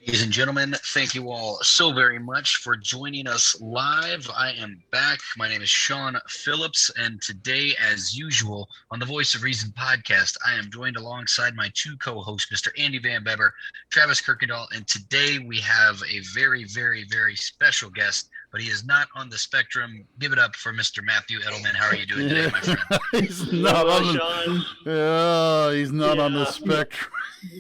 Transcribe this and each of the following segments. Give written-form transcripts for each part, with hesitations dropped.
Ladies and gentlemen, thank you all so very much for joining us live. I am back. My name is Sean Phillips, and today, as usual, on the Voice of Reason podcast, I am joined alongside my two co-hosts, Mr. Andy Van Beber, Travis Kirkendall, and today we have a very, very, very special guest, but he is not on the spectrum. Give it up for Mr. Matthew Eddleman. How are you doing today, my friend? He's not on the, Sean. he's not on the spectrum.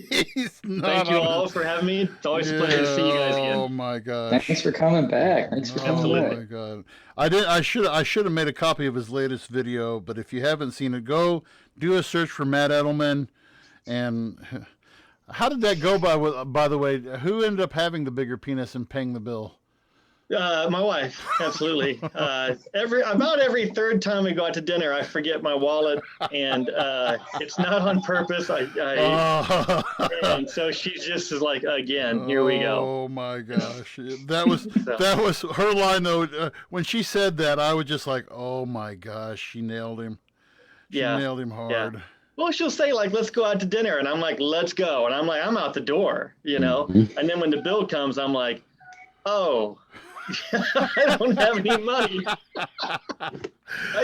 He's not. Thank you all for having me. It's always a pleasure to see you guys again. Oh my gosh! Thanks for coming back. Thanks for coming back. Oh my god! I should have made a copy of his latest video, but if you haven't seen it, go do a search for Matt Eddleman. And how did that go? By the way, who ended up having the bigger penis and paying the bill? My wife, absolutely. About every third time we go out to dinner, I forget my wallet, and it's not on purpose. And so she just is like, again, here we go. Oh my gosh, that was her line though. When she said that, I was just like, oh my gosh, she nailed him. She nailed him hard. Yeah. Well, she'll say like, let's go out to dinner, and I'm like, let's go, and I'm like, I'm out the door, Mm-hmm. And then when the bill comes, I'm like, oh. I don't have any money. I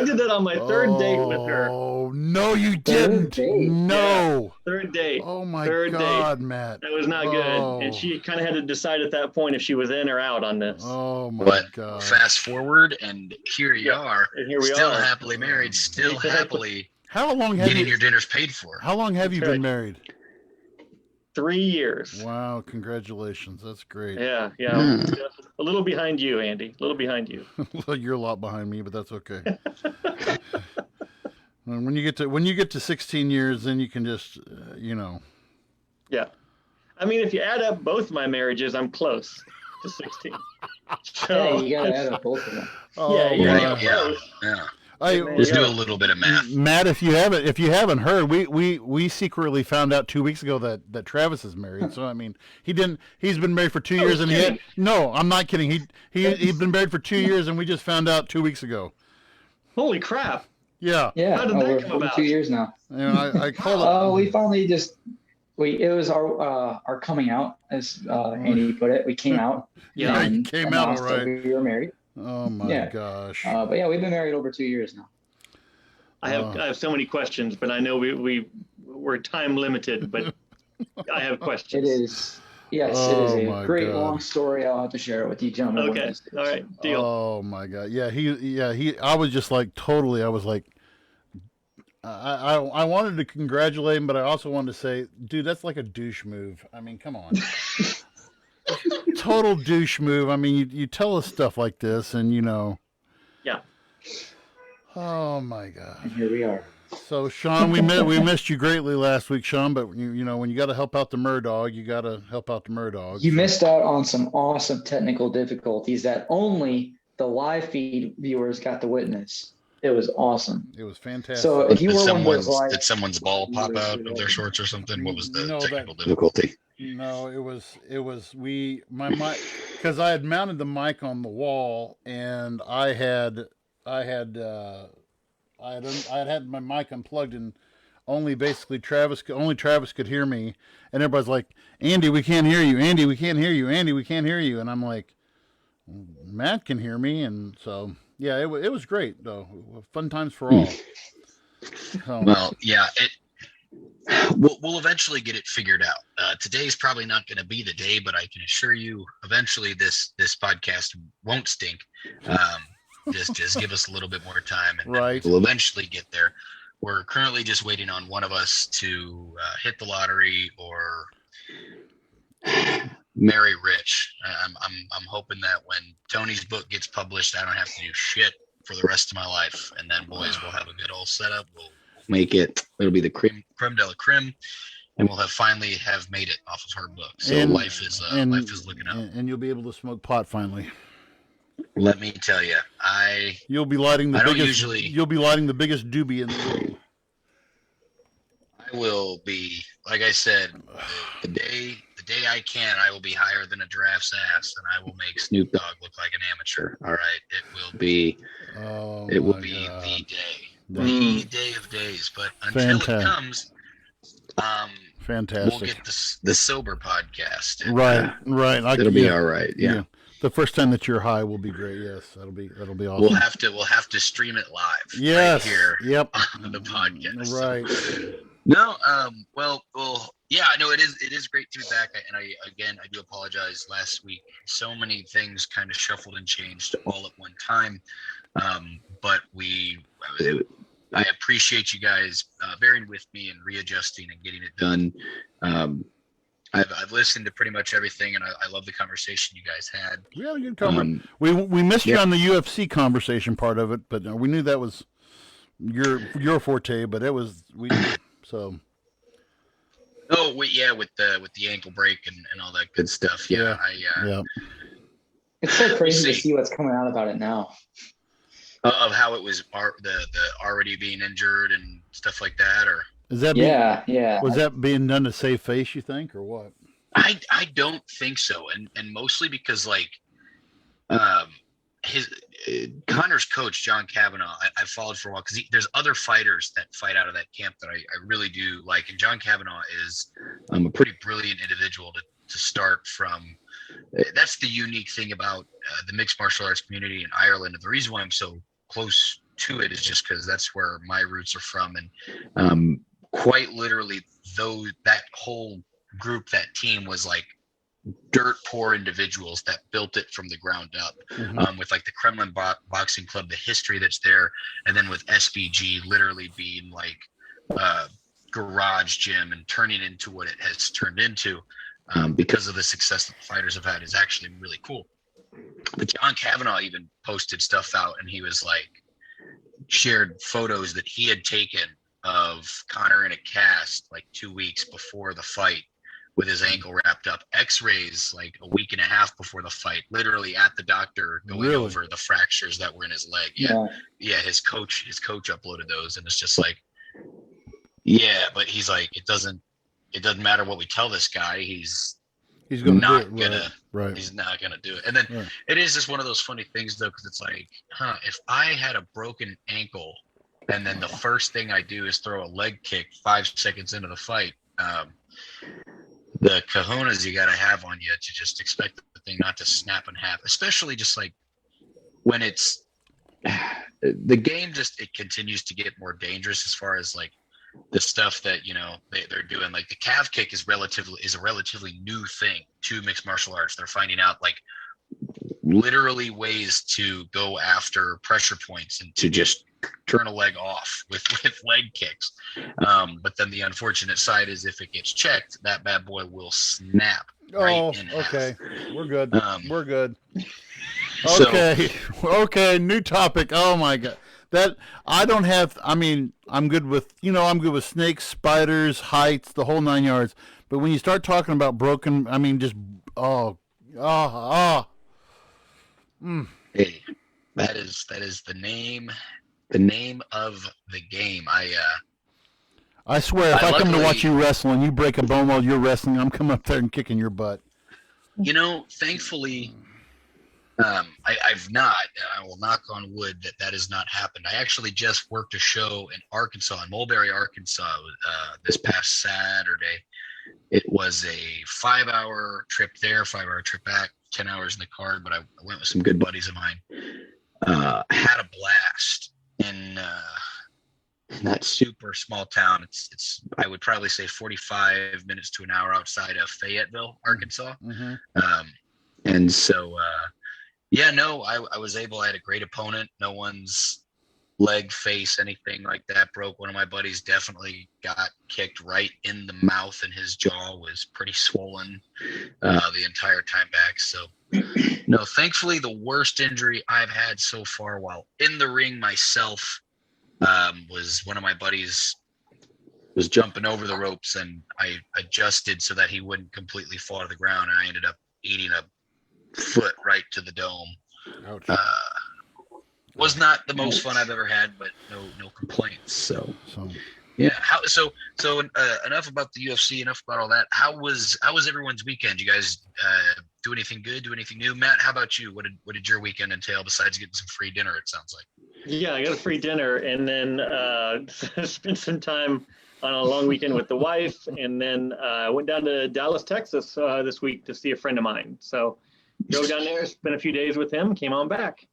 did that on my third date with her. Oh, no, you didn't. No. Yeah, third date. Oh, my third God, date. Matt. That was not good. And she kind of had to decide at that point if she was in or out on this. Oh, my God. Fast forward, and here you are. And here we still are. Happily married, still happily How long have getting your dinners paid for. How long have you been married? 3 years. Wow, congratulations. That's great. Yeah. A little behind you, Andy. A little behind you. Well, you're a lot behind me, but that's okay. When you get to 16 years, then you can just, Yeah. I mean, if you add up both my marriages, I'm close to 16. So, you got to add up both of them. Yeah. Just do a little bit of math. Matt, if you haven't heard, we secretly found out 2 weeks ago that Travis is married. So I mean, he's been married for 2 years, and no, I'm not kidding. He's been married for 2 years, and we just found out 2 weeks ago. Holy crap! Yeah. How did that we're come about? 2 years now. And I called it. We finally it was our coming out, as Andy put it. We came out. Yeah, you came out all right. We were married. Oh my gosh! But yeah, we've been married over 2 years now. I have so many questions, but I know we're time limited. But I have questions. It is. Yes, it is a great long story. I'll have to share it with you, gentlemen. Okay, all right, deal. Oh my God! Yeah, he. I was just like totally. I was like, I wanted to congratulate him, but I also wanted to say, dude, that's like a douche move. I mean, come on. Total douche move. I mean, you tell us stuff like this, and Yeah. Oh my God. And here we are. So Sean, we missed you greatly last week, Sean. But you know when you got to help out the Murdog, you got to help out the Murdog. You missed out on some awesome technical difficulties that only the live feed viewers got to witness. It was awesome. It was fantastic. So if you were one of those live, did someone's ball pop out of their shorts or something? What was the technical difficulty? No, it was my mic, because I had mounted the mic on the wall, and I had my mic unplugged, and only Travis could hear me, and everybody's like, Andy, we can't hear you, Andy, we can't hear you, Andy, we can't hear you, and I'm like, Matt can hear me, and so yeah, it was great though, fun times for all. Well, yeah, we'll eventually get it figured out. Today's probably not going to be the day, but I can assure you, eventually this podcast won't stink. Just give us a little bit more time, and we'll eventually get there. We're currently just waiting on one of us to hit the lottery or marry rich. I'm hoping that when Tony's book gets published, I don't have to do shit for the rest of my life, and then boys, we'll have a good old setup. We'll make it. It'll be the creme de la creme, and we'll finally have made it off of her book. So life is looking up, and you'll be able to smoke pot finally. Let me tell you, you'll be lighting the biggest doobie in the room. I will be, like I said, the day I can, I will be higher than a giraffe's ass, and I will make Snoop Dogg look like an amateur. All right, it will be the day. The day of days. But until it comes, Fantastic. We'll get the sober podcast. Right. It'll be all right. Yeah. The first time that you're high will be great. Yes, that'll be awesome. We'll have to stream it live. Yes. Right here. Yep. On the podcast. Right. So, no. Well. Yeah. No. It is great to be back. I do apologize. Last week, so many things kind of shuffled and changed all at one time. But I appreciate you guys bearing with me and readjusting and getting it done. I've listened to pretty much everything, and I love the conversation you guys had. We had a good conversation. We missed you on the UFC conversation part of it, but we knew that was your forte. But it was so. Oh, with the ankle break and all that good stuff. Yeah. It's so crazy to see what's coming out about it now. Of how it was the already being injured and stuff like that, or is that was that being done to save face, you think, or what? I don't think so, and mostly because his Connor's coach John Kavanaugh I followed for a while because there's other fighters that fight out of that camp that I really do like, and John Kavanaugh is a pretty brilliant individual to start from. That's the unique thing about the mixed martial arts community in Ireland, and the reason why I'm so close to it is just because that's where my roots are from, and quite literally, though, that whole group, that team was like dirt poor individuals that built it from the ground up. With like the Kremlin Boxing Club, the history that's there, and then with SBG literally being like a garage gym and turning into what it has turned into. Because of the success that the fighters have had is actually really cool. But John Kavanaugh even posted stuff out, and he was like, shared photos that he had taken of Connor in a cast like 2 weeks before the fight with his ankle wrapped up, x-rays like a week and a half before the fight, literally at the doctor going over the fractures that were in his leg. Yeah. His coach uploaded those, and it's just like, but he's like, it doesn't matter what we tell this guy. He's not gonna do it. And then it is just one of those funny things though, because it's like, if I had a broken ankle and then the first thing I do is throw a leg kick 5 seconds into the fight, the cojones you gotta have on you to just expect the thing not to snap in half, especially just like when it's the game it continues to get more dangerous as far as like the stuff that they're doing. Like the calf kick is a relatively new thing to mixed martial arts. They're finding out like literally ways to go after pressure points and to just turn a leg off with leg kicks. But then the unfortunate side is if it gets checked, that bad boy will snap. Okay. We're good. We're good. Okay. New topic. Oh my God. That I don't have. I mean, I'm good with snakes, spiders, heights, the whole 9 yards. But when you start talking about broken, I mean, just Hey, that is the name of the game. I swear, if I come to watch you wrestle and you break a bone while you're wrestling, I'm coming up there and kicking your butt. Thankfully. I've not. I will knock on wood that has not happened. I actually just worked a show in Arkansas, in Mulberry, Arkansas, this past Saturday. It was a 5-hour trip there, 5-hour trip back, 10 hours in the car. But I went with some good buddies of mine. Had a blast in that super small town. It's I would probably say 45 minutes to an hour outside of Fayetteville, Arkansas. And so. I was able. I had a great opponent. No one's leg, face, anything like that broke. One of my buddies definitely got kicked right in the mouth, and his jaw was pretty swollen the entire time back. So, no, thankfully, the worst injury I've had so far while in the ring myself was one of my buddies was jumping over the ropes, and I adjusted so that he wouldn't completely fall to the ground, and I ended up eating a foot right to the dome. Ouch. Was not the most fun I've ever had, but no complaints. So yeah. So enough about the UFC. Enough about all that. How was everyone's weekend? You guys do anything good? Do anything new? Matt, how about you? What did your weekend entail besides getting some free dinner? It sounds like. Yeah, I got a free dinner, and then spent some time on a long weekend with the wife, and then went down to Dallas, Texas this week to see a friend of mine. So drove down there, spent a few days with him, came on back.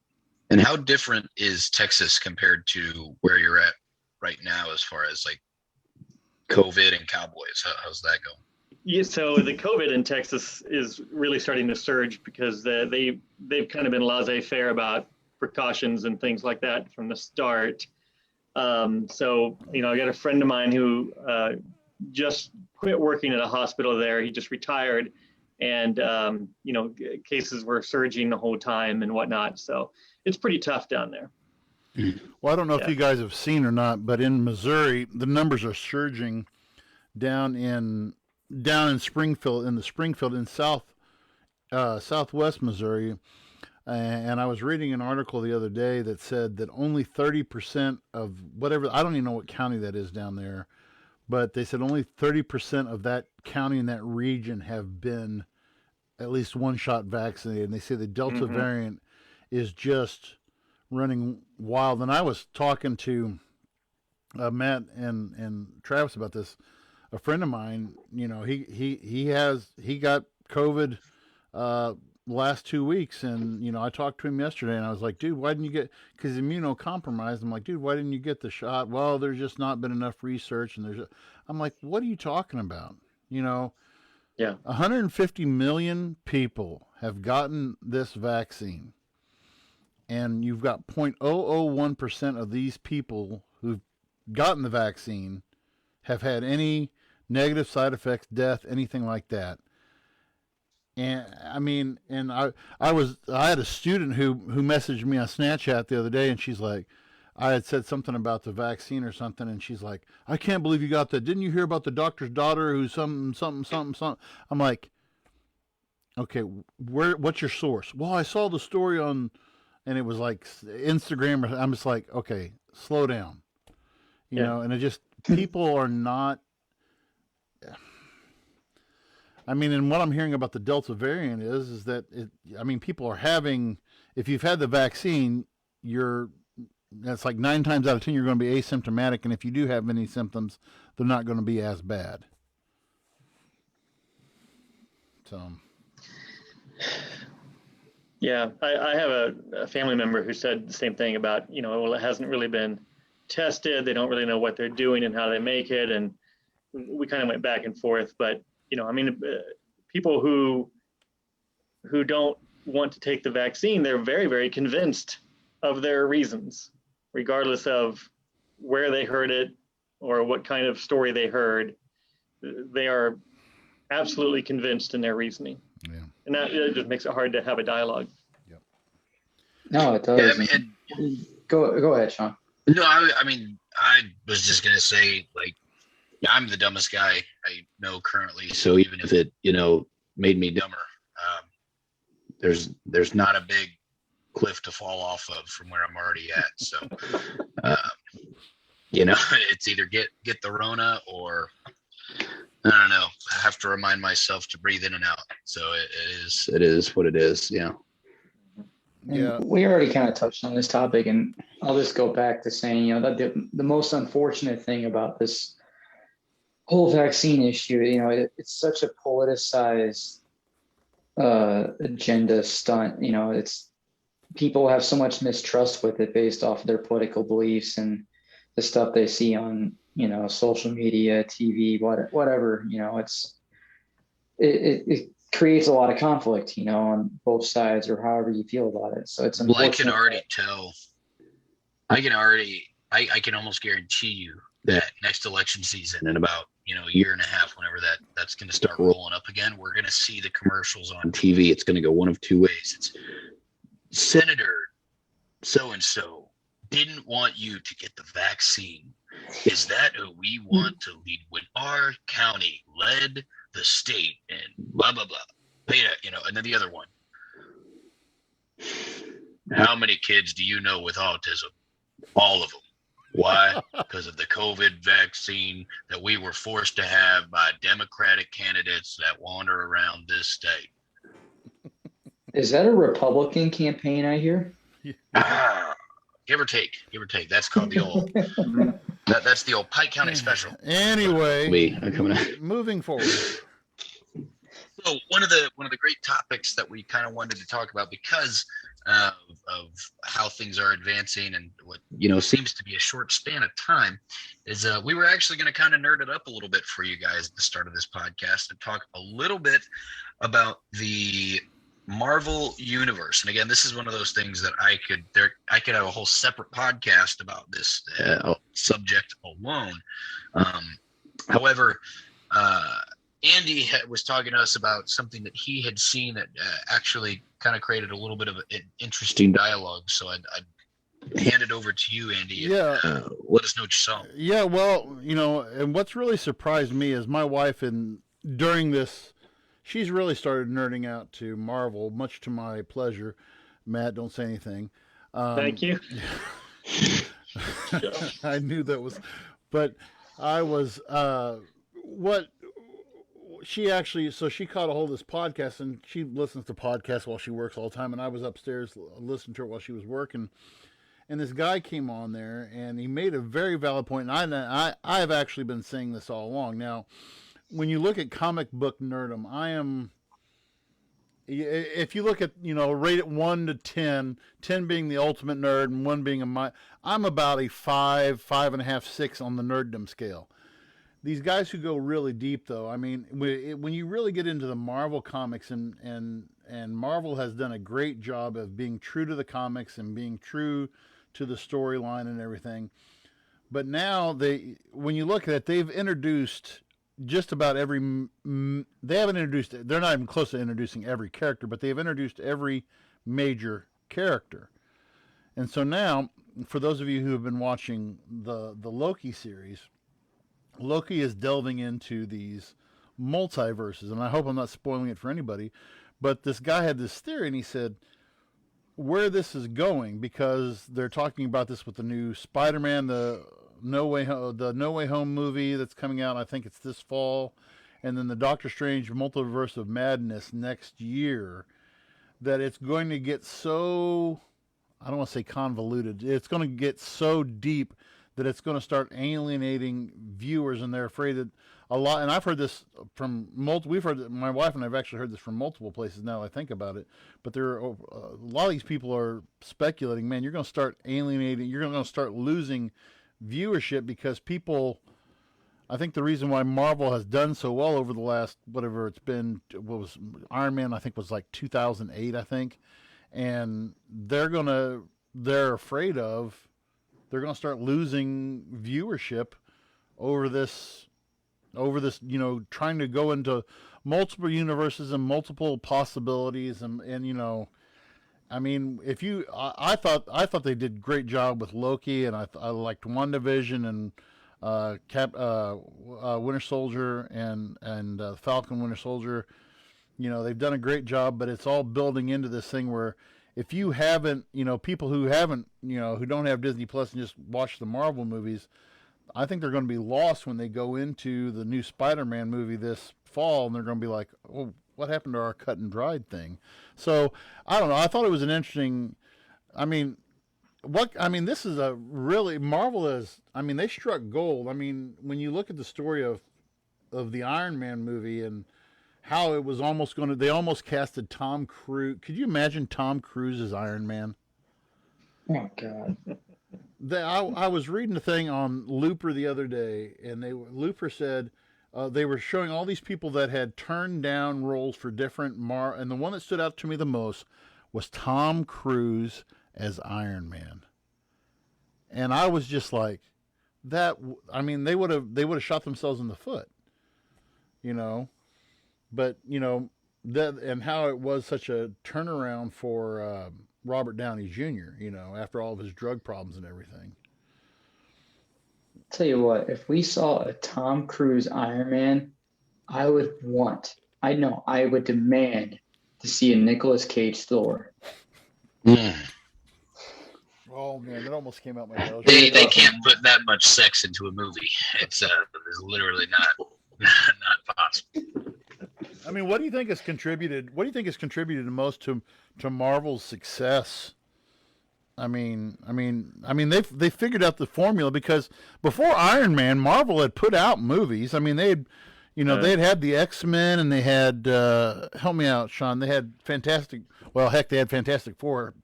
And how different is Texas compared to where you're at right now as far as like COVID and Cowboys? How's that going? Yeah, so the COVID in Texas is really starting to surge because they've kind of been laissez-faire about precautions and things like that from the start. So, I got a friend of mine who just quit working at a hospital there. He just retired, and, cases were surging the whole time and whatnot. So it's pretty tough down there. Well, I don't know if you guys have seen or not, but in Missouri, the numbers are surging down in Springfield, in southwest Missouri. And I was reading an article the other day that said that only 30% of whatever, I don't even know what county that is down there, but they said only 30% of that county and that region have been at least one shot vaccinated. And they say the Delta variant is just running wild. And I was talking to Matt and Travis about this. A friend of mine, he got COVID last 2 weeks, and I talked to him yesterday, and I was like, dude, why didn't you get, because immunocompromised, I'm like, dude, why didn't you get the shot? Well, there's just not been enough research, and I'm like, what are you talking about? 150 million people have gotten this vaccine, and you've got 0.001% of these people who've gotten the vaccine have had any negative side effects, death, anything like that. And I mean, and I had a student who messaged me on Snapchat the other day, and she's like, I had said something about the vaccine or something, and she's like, I can't believe you got that. Didn't you hear about the doctor's daughter who's something? I'm like, okay, what's your source? Well, I saw the story on, and it was like Instagram. I'm just like, okay, slow down, you know, and it just, people are not, I mean, and what I'm hearing about the Delta variant is that people are having, if you've had the vaccine, that's like 9 times out of 10, you're going to be asymptomatic. And if you do have any symptoms, they're not going to be as bad. So. Yeah, I have a family member who said the same thing about, well, it hasn't really been tested. They don't really know what they're doing and how they make it. And we kind of went back and forth, but people who don't want to take the vaccine, they're very, very convinced of their reasons, regardless of where they heard it or what kind of story they heard. They are absolutely convinced in their reasoning. Yeah. And that just makes it hard to have a dialogue. Yep. No, it does. Yeah, go ahead, Sean. No, I was just going to say, like, I'm the dumbest guy I know currently. So even if it, made me dumber, there's not a big cliff to fall off of from where I'm already at. So, it's either get the Rona or, I don't know, I have to remind myself to breathe in and out. So it is what it is. Yeah. Yeah. We already kind of touched on this topic, and I'll just go back to saying, that the most unfortunate thing about this whole vaccine issue, it's such a politicized agenda stunt. It's, people have so much mistrust with it based off of their political beliefs and the stuff they see on, social media, TV, whatever. It creates a lot of conflict, on both sides, or however you feel about it. So it's unfortunate. Well, I can already tell. I can almost guarantee you that next election season, in about a year and a half, whenever that's going to start rolling up again, we're going to see the commercials on TV. It's going to go one of two ways. It's Senator so-and-so didn't want you to get the vaccine. Is that who we want to lead when our county led the state and blah, blah, blah. Beta, and then the other one. How many kids do you know with autism? All of them. Why? Because of the COVID vaccine that we were forced to have by Democratic candidates that wander around this state. Is that a Republican campaign I hear? Give or take. That's called the old That's the old Pike County special. Anyway, moving forward. So one of the great topics that we kind of wanted to talk about, because of how things are advancing and what seems to be a short span of time, is we were actually going to kind of nerd it up a little bit for you guys at the start of this podcast and talk a little bit about the Marvel universe. And again, this is one of those things that I could have a whole separate podcast about this subject alone. However, Andy was talking to us about something that he had seen that actually kind of created a little bit of an interesting dialogue. So I'd hand it over to you, Andy. Yeah. Let us know what you saw. Yeah, well, and what's really surprised me is my wife, and during this, she's really started nerding out to Marvel, much to my pleasure. Matt, don't say anything. Thank you. I knew that was, but I was, she caught a hold of this podcast, and she listens to podcasts while she works all the time, and I was upstairs listening to her while she was working, and this guy came on there, and he made a very valid point, and I've actually been saying this all along. Now, when you look at comic book nerdom, if you look at, rate it 1 to 10, 10 being the ultimate nerd and 1 being I'm about a 5, 5.5, 6 on the nerddom scale. These guys who go really deep, though, I mean, when you really get into the Marvel comics, and Marvel has done a great job of being true to the comics and being true to the storyline and everything. But now when you look at it, they've introduced just about they're not even close to introducing every character, but they've introduced every major character. And so now, for those of you who have been watching the Loki series, Loki is delving into these multiverses, and I hope I'm not spoiling it for anybody, but this guy had this theory, and he said where this is going, because they're talking about this with the new Spider-Man, the No Way Home movie that's coming out. I think it's this fall, and then the Doctor Strange Multiverse of Madness next year. That it's going to get so, I don't want to say convoluted. It's going to get so deep that it's going to start alienating viewers, and they're afraid that a lot. And I've heard this from my wife and I've actually heard this from multiple places now that I think about it. But there are a lot of these people are speculating, man, you're going to start alienating. You're going to start losing viewership because people. I think the reason why Marvel has done so well over the last, whatever it's been, what was Iron Man, I think was like 2008, I think. And they're afraid they're going to start losing viewership over this, trying to go into multiple universes and multiple possibilities. And I mean, I thought they did a great job with Loki, and I liked WandaVision and Winter Soldier and Falcon Winter Soldier. They've done a great job, but it's all building into this thing where if you haven't, people who haven't, who don't have Disney Plus and just watch the Marvel movies, I think they're going to be lost when they go into the new Spider-Man movie this fall, and they're going to be like, oh, what happened to our cut and dried thing? So I don't know. I thought it was an interesting, this is a really, Marvel is, they struck gold. When you look at the story of the Iron Man movie and how it was almost they almost casted Tom Cruise. Could you imagine Tom Cruise as Iron Man? Oh, God. I was reading a thing on Looper the other day, and Looper said they were showing all these people that had turned down roles for different and the one that stood out to me the most was Tom Cruise as Iron Man. And I was just like, that. They would have shot themselves in the foot, But that, and how it was such a turnaround for Robert Downey Jr. After all of his drug problems and everything. Tell you what, if we saw a Tom Cruise Iron Man, I would demand to see a Nicolas Cage Thor. Oh man, that almost came out my nose. They can't put that much sex into a movie. It's literally not possible. What do you think has contributed? What do you think has contributed the most to Marvel's success? they figured out the formula, because before Iron Man, Marvel had put out movies. I mean, they'd had the X-Men, and they had help me out, Sean. They had Fantastic. Well, heck, they had Fantastic Four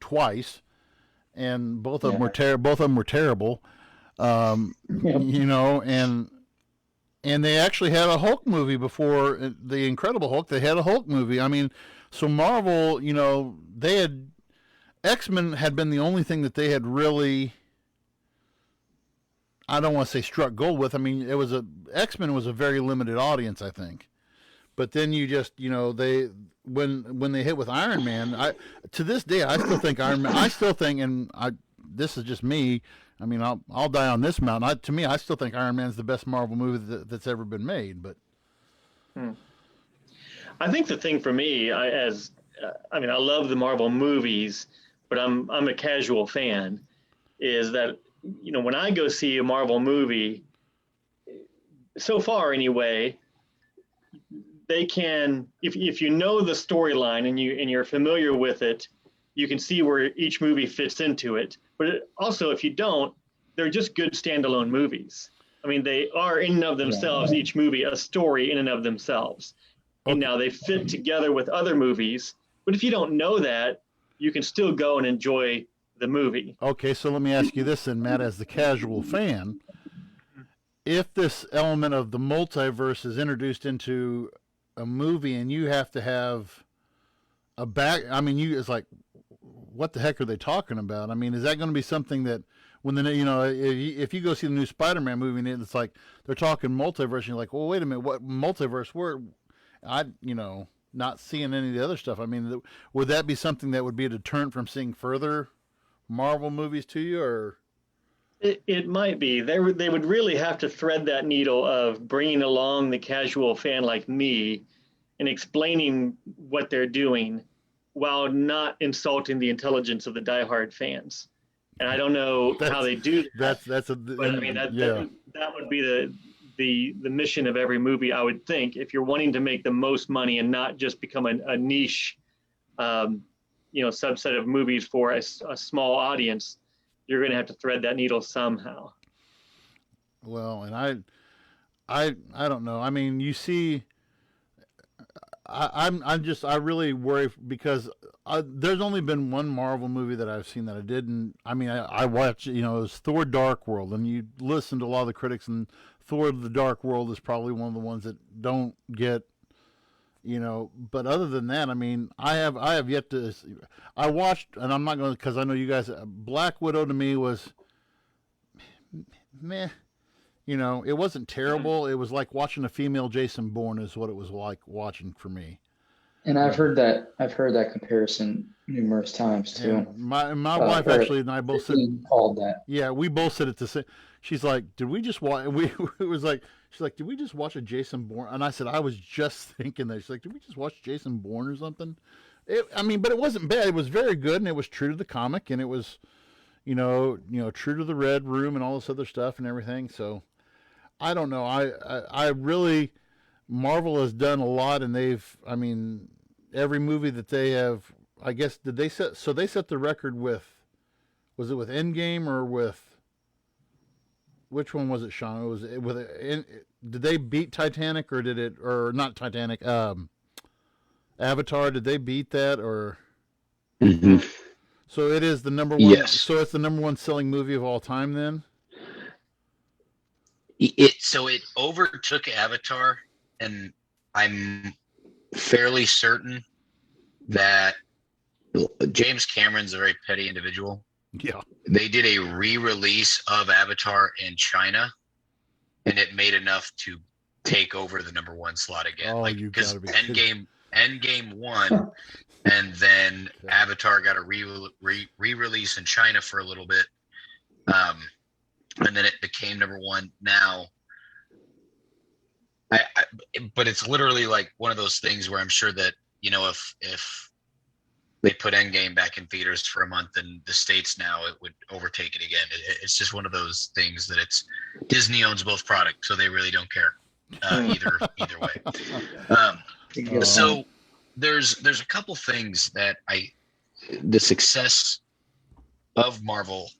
twice, and both of them were terrible. And they actually had a Hulk movie before the Incredible Hulk. They had a Hulk movie. I mean, so Marvel, they had. X-Men had been the only thing that they had really, I don't want to say struck gold with. I mean, X-Men was a very limited audience, I think. But then you just, when they hit with Iron Man, to this day, I still think Iron Man, this is just me. I mean, I'll die on this mountain. To me, I still think Iron Man's the best Marvel movie that's ever been made. But I think the thing for me, I love the Marvel movies, but I'm a casual fan, is that, when I go see a Marvel movie, so far anyway, they can, if you know the storyline and you're familiar with it, you can see where each movie fits into it. But also, if you don't, they're just good standalone movies. I mean, they are in and of themselves, each movie, a story in and of themselves. Okay. And now they fit together with other movies. But if you don't know that, you can still go and enjoy the movie. Okay, so let me ask you this then, Matt, as the casual fan. If this element of the multiverse is introduced into a movie and you have to have it's like, what the heck are they talking about? I mean, is that going to be something that when if you go see the new Spider-Man movie and it's like they're talking multiverse, and you're like, well, wait a minute, what multiverse? Not seeing any of the other stuff. I mean, would that be something that would be a deterrent from seeing further Marvel movies to you, or? It might be. They would really have to thread that needle of bringing along the casual fan like me and explaining what they're doing while not insulting the intelligence of the diehard fans. And I don't know how they do that. That would be the mission of every movie, I would think, if you're wanting to make the most money and not just become a niche, subset of movies for a small audience, you're going to have to thread that needle somehow. Well, and I don't know. I mean, you see, I really worry because there's only been one Marvel movie that I've seen that I didn't. I mean, I watched, it was Thor: Dark World, and you listen to a lot of the critics, and Thor: The Dark World is probably one of the ones that don't get, But other than that, I mean, I have yet to. I watched, and I'm not going to, because I know you guys. Black Widow to me was, meh. It wasn't terrible. It was like watching a female Jason Bourne is what it was like watching for me. And I've heard that comparison numerous times too. And my wife actually and I both said called that. Yeah, we both said it the same. She's like, "Did we just watch?" She's like, "Did we just watch a Jason Bourne?" And I said, "I was just thinking that." She's like, "Did we just watch Jason Bourne or something?" But it wasn't bad. It was very good, and it was true to the comic, and it was, true to the Red Room and all this other stuff and everything. So, I don't know. I really, Marvel has done a lot, and every movie that they have, I guess, they set the record with, was it with Endgame or with, which one was it, Sean? It was did they beat Titanic or not Titanic, Avatar, did they beat that or? Mm-hmm. So it is the number one. Yes. So it's the number one selling movie of all time then? It overtook Avatar, and I'm fairly certain that James Cameron's a very petty individual. Yeah. They did a re-release of Avatar in China, and it made enough to take over the number one slot again. Oh, you gotta be Endgame won, and then Avatar got a re-release in China for a little bit. And then it became number one. Now, but it's literally like one of those things where I'm sure that, if they put Endgame back in theaters for a month in the States now, it would overtake it again. It's just one of those things that Disney owns both products, so they really don't care either way. So there's a couple things that the success of Marvel.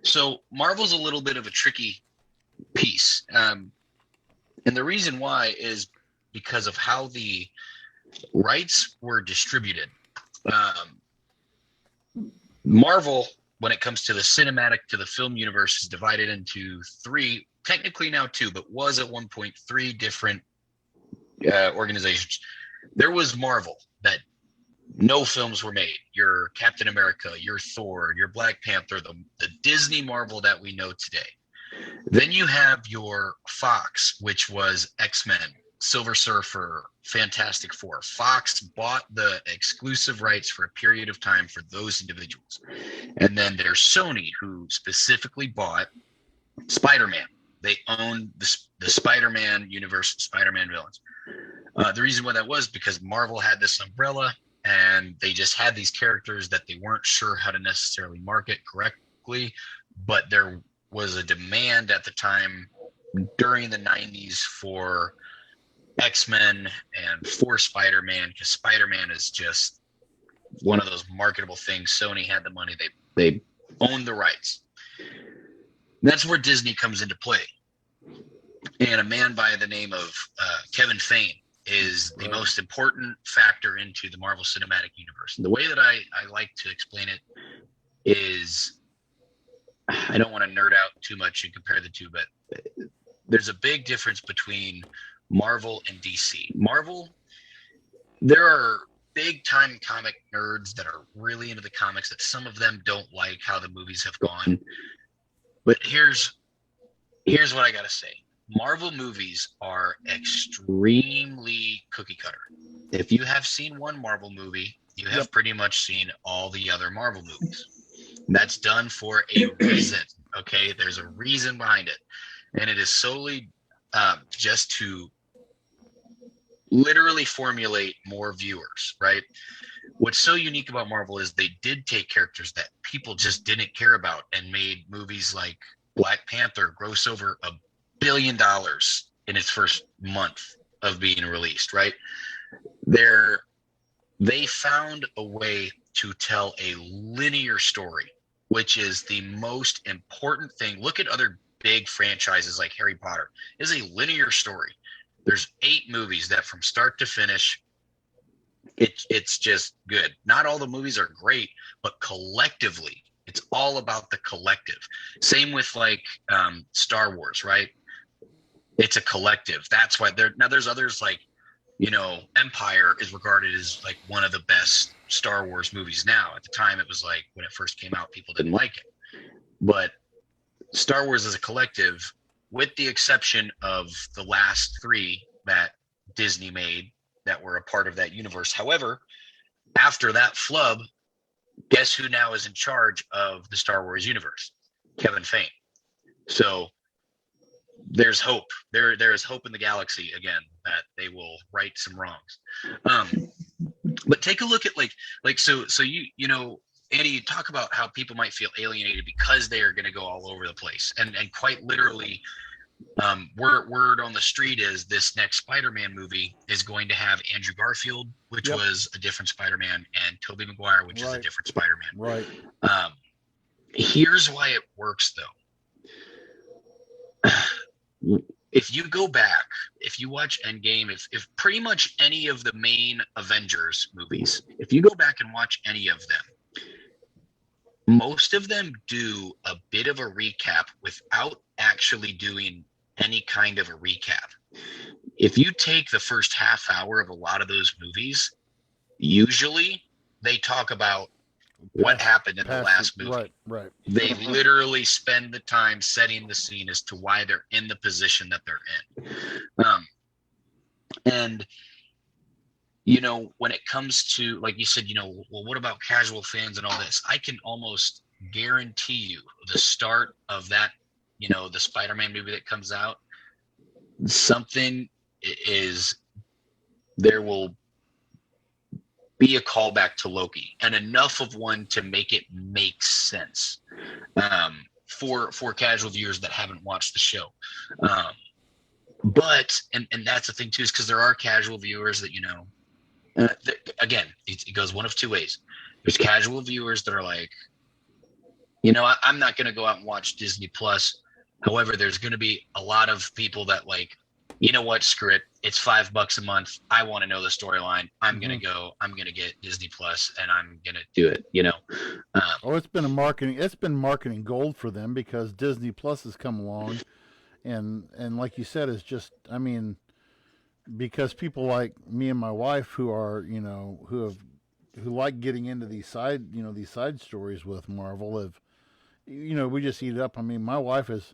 So Marvel's a little bit of a tricky piece. And the reason why is because of how the rights were distributed. Marvel, when it comes to the cinematic, to the film universe, is divided into three, technically now two, but was at one point three different organizations. There was Marvel, that no films were made. Your Captain America, your Thor, your Black Panther, the Disney Marvel that we know today. Then you have your Fox, which was X-Men, Silver Surfer, Fantastic Four. Fox bought the exclusive rights for a period of time for those individuals. And then there's Sony, who specifically bought Spider-Man. They owned the Spider-Man universe, Spider-Man villains. The reason why that was because Marvel had this umbrella, and they just had these characters that they weren't sure how to necessarily market correctly, but there was a demand at the time during the 90s for X-Men and for Spider-Man, because Spider-Man is just one of those marketable things. Sony had the money, they owned the rights. That's where Disney comes into play. And a man by the name of Kevin Feige is the most important factor into the Marvel Cinematic Universe. And the way that I like to explain it is, I don't want to nerd out too much and compare the two, but there's a big difference between Marvel and DC. Marvel, there are big time comic nerds that are really into the comics, that some of them don't like how the movies have gone. But here's what I got to say. Marvel movies are extremely cookie cutter. If you have seen one Marvel movie, you have pretty much seen all the other Marvel movies. That's done for a reason. Okay, there's a reason behind it, and it is solely just to literally formulate more viewers, right? What's so unique about Marvel is they did take characters that people just didn't care about and made movies like Black Panther gross over $1 billion in its first month of being released, right? They found a way to tell a linear story, which is the most important thing. Look at other big franchises like Harry Potter. It's a linear story. There's 8 movies that from start to finish, it's just good. Not all the movies are great, but collectively, it's all about the collective. Same with like Star Wars, right? It's a collective. That's why there's others like, Empire is regarded as like one of the best Star Wars movies now. At the time, it was like when it first came out, people didn't like it. But Star Wars is a collective, with the exception of the last 3 that Disney made that were a part of that universe. However, after that flub, guess who now is in charge of the Star Wars universe? Kevin Feige. So there's hope. There is hope in the galaxy again that they will right some wrongs. But take a look at so Andy, you talk about how people might feel alienated because they are going to go all over the place, and quite literally, word on the street is this next Spider-Man movie is going to have Andrew Garfield, which was a different Spider-Man, and Tobey Maguire, which is a different Spider-Man. Right. Here's why it works, though. If you go back, if you watch Endgame, if pretty much any of the main Avengers movies, if you go back and watch any of them, most of them do a bit of a recap without actually doing any kind of a recap. If you take the first half hour of a lot of those movies, usually they talk about what happened in the last movie. Right. They literally spend the time setting the scene as to why they're in the position that they're in. And when it comes to, like you said, well, what about casual fans and all this? I can almost guarantee you the start of that, the Spider-Man movie that comes out, there will be a callback to Loki, and enough of one to make it make sense for casual viewers that haven't watched the show. But that's the thing too, is because there are casual viewers that again, it goes one of two ways. There's casual viewers that are like, I'm not going to go out and watch Disney Plus. However, there's going to be a lot of people that like, you know what, screw it. It's $5 a month. I want to know the storyline. I'm going to go, I'm going to get Disney Plus and I'm going to do it, it's been marketing gold for them because Disney Plus has come along and like you said, it's just, because people like me and my wife who are, who like getting into these side stories with Marvel have, we just eat it up. My wife is,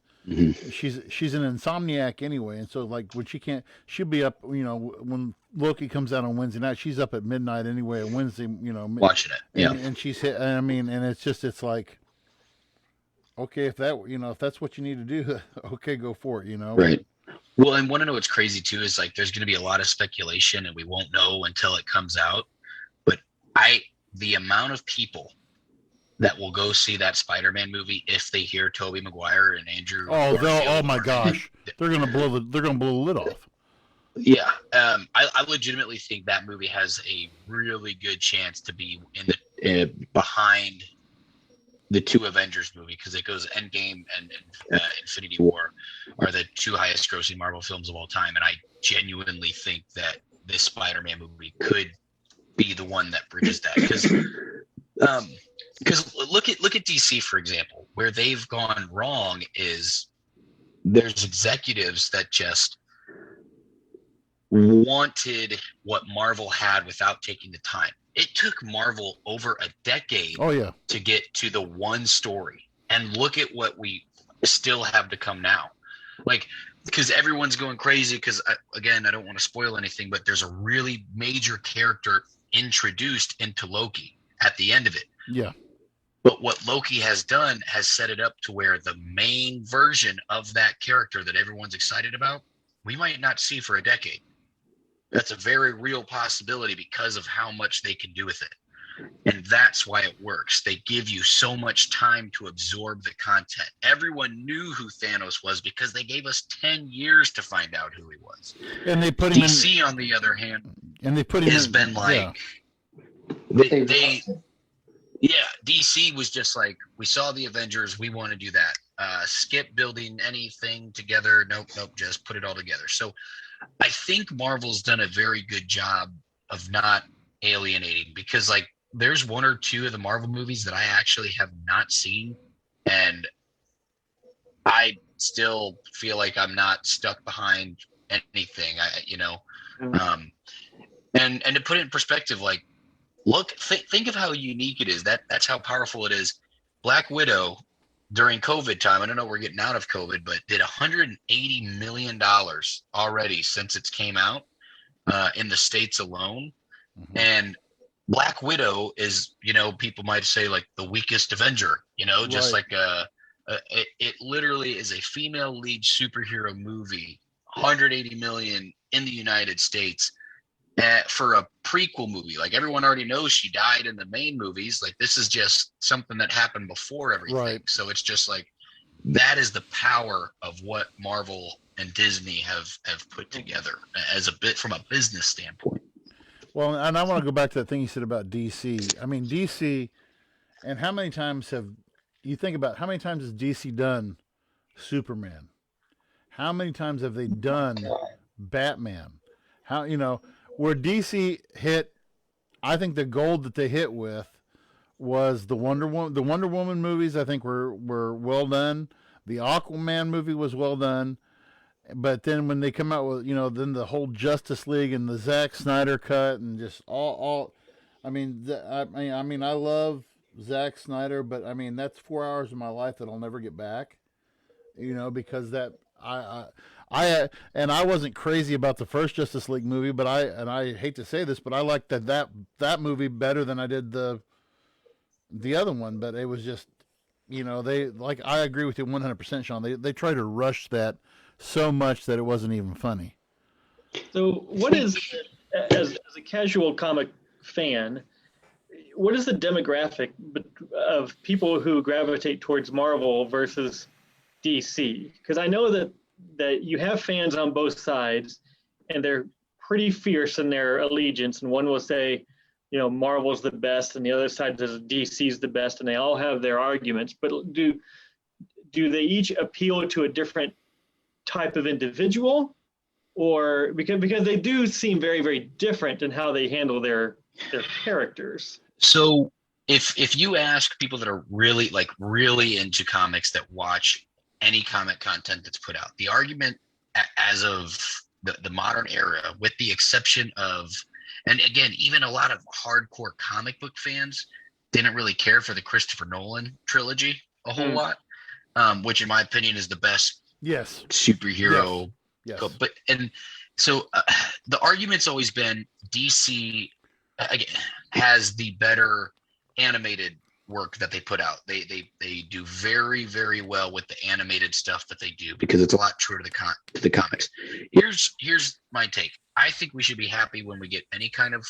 she's an insomniac anyway, and so like when she'll be up, when Loki comes out on Wednesday night, she's up at midnight anyway on Wednesday, watching it, and she's hit. And it's like, okay, if that's what you need to do, okay, go for it, Right. Well, and want to know what's crazy too is like there's going to be a lot of speculation, and we won't know until it comes out. But the amount of people that will go see that Spider-Man movie if they hear Tobey Maguire and Andrew. Oh my gosh, they're gonna blow the lid off. Yeah, I legitimately think that movie has a really good chance to be in the behind the two Avengers movie because it goes Endgame and Infinity War are the two highest grossing Marvel films of all time, and I genuinely think that this Spider-Man movie could be the one that bridges that because look at DC, for example. Where they've gone wrong is there's executives that just wanted what Marvel had without taking the time. It took Marvel over a decade to get to the one story. And look at what we still have to come now. Like, because everyone's going crazy because, again, I don't want to spoil anything, but there's a really major character introduced into Loki at the end of it. Yeah. But what Loki has done has set it up to where the main version of that character that everyone's excited about, we might not see for a decade. That's a very real possibility because of how much they can do with it. And that's why it works. They give you so much time to absorb the content. Everyone knew who Thanos was because they gave us 10 years to find out who he was. And they put him DC, on the other hand, has been like, DC was just like, we saw the Avengers, we want to do that. Skip building anything together. Nope, just put it all together. So I think Marvel's done a very good job of not alienating because like there's one or two of the Marvel movies that I actually have not seen, and I still feel like I'm not stuck behind anything. And to put it in perspective, like, think of how unique it is. That's how powerful it is. Black Widow during COVID time, I don't know, we're getting out of COVID, but did $180 million already since it came out in the States alone. Mm-hmm. And Black Widow is, people might say like the weakest Avenger, just like it literally is a female lead superhero movie, 180 million in the United States. For a prequel movie, like everyone already knows she died in the main movies. Like this is just something that happened before everything. Right. So it's just like that is the power of what Marvel and Disney have put together as a bit from a business standpoint. Well, and I want to go back to that thing you said about DC. I mean, DC, and how many times has DC done Superman? How many times have they done Batman? Where DC hit, I think the gold that they hit with was the Wonder Woman movies. I think were well done. The Aquaman movie was well done, but then when they come out with then the whole Justice League and the Zack Snyder cut and just all, I love Zack Snyder, but that's 4 hours of my life that I'll never get back. Because that I wasn't crazy about the first Justice League movie, but I hate to say this, but I liked that movie better than I did the other one. But it was just, I agree with you 100%, Sean. They try to rush that so much that it wasn't even funny. So what is, as a casual comic fan, what is the demographic of people who gravitate towards Marvel versus DC? Because I know that you have fans on both sides, and they're pretty fierce in their allegiance. And one will say, Marvel's the best, and the other side says DC's the best, and they all have their arguments. But do they each appeal to a different type of individual, or because they do seem very, very different in how they handle their characters? So if you ask people that are really into comics, that watch any comic content that's put out, the argument as of the modern era, with the exception of, and again, even a lot of hardcore comic book fans didn't really care for the Christopher Nolan trilogy a whole lot, which in my opinion is the best superhero. Yes. But and so the argument's always been DC has the better animated work that they put out. They do very, very well with the animated stuff that they do, because it's a lot truer to the comics. Here's my take. I think we should be happy when we get any kind of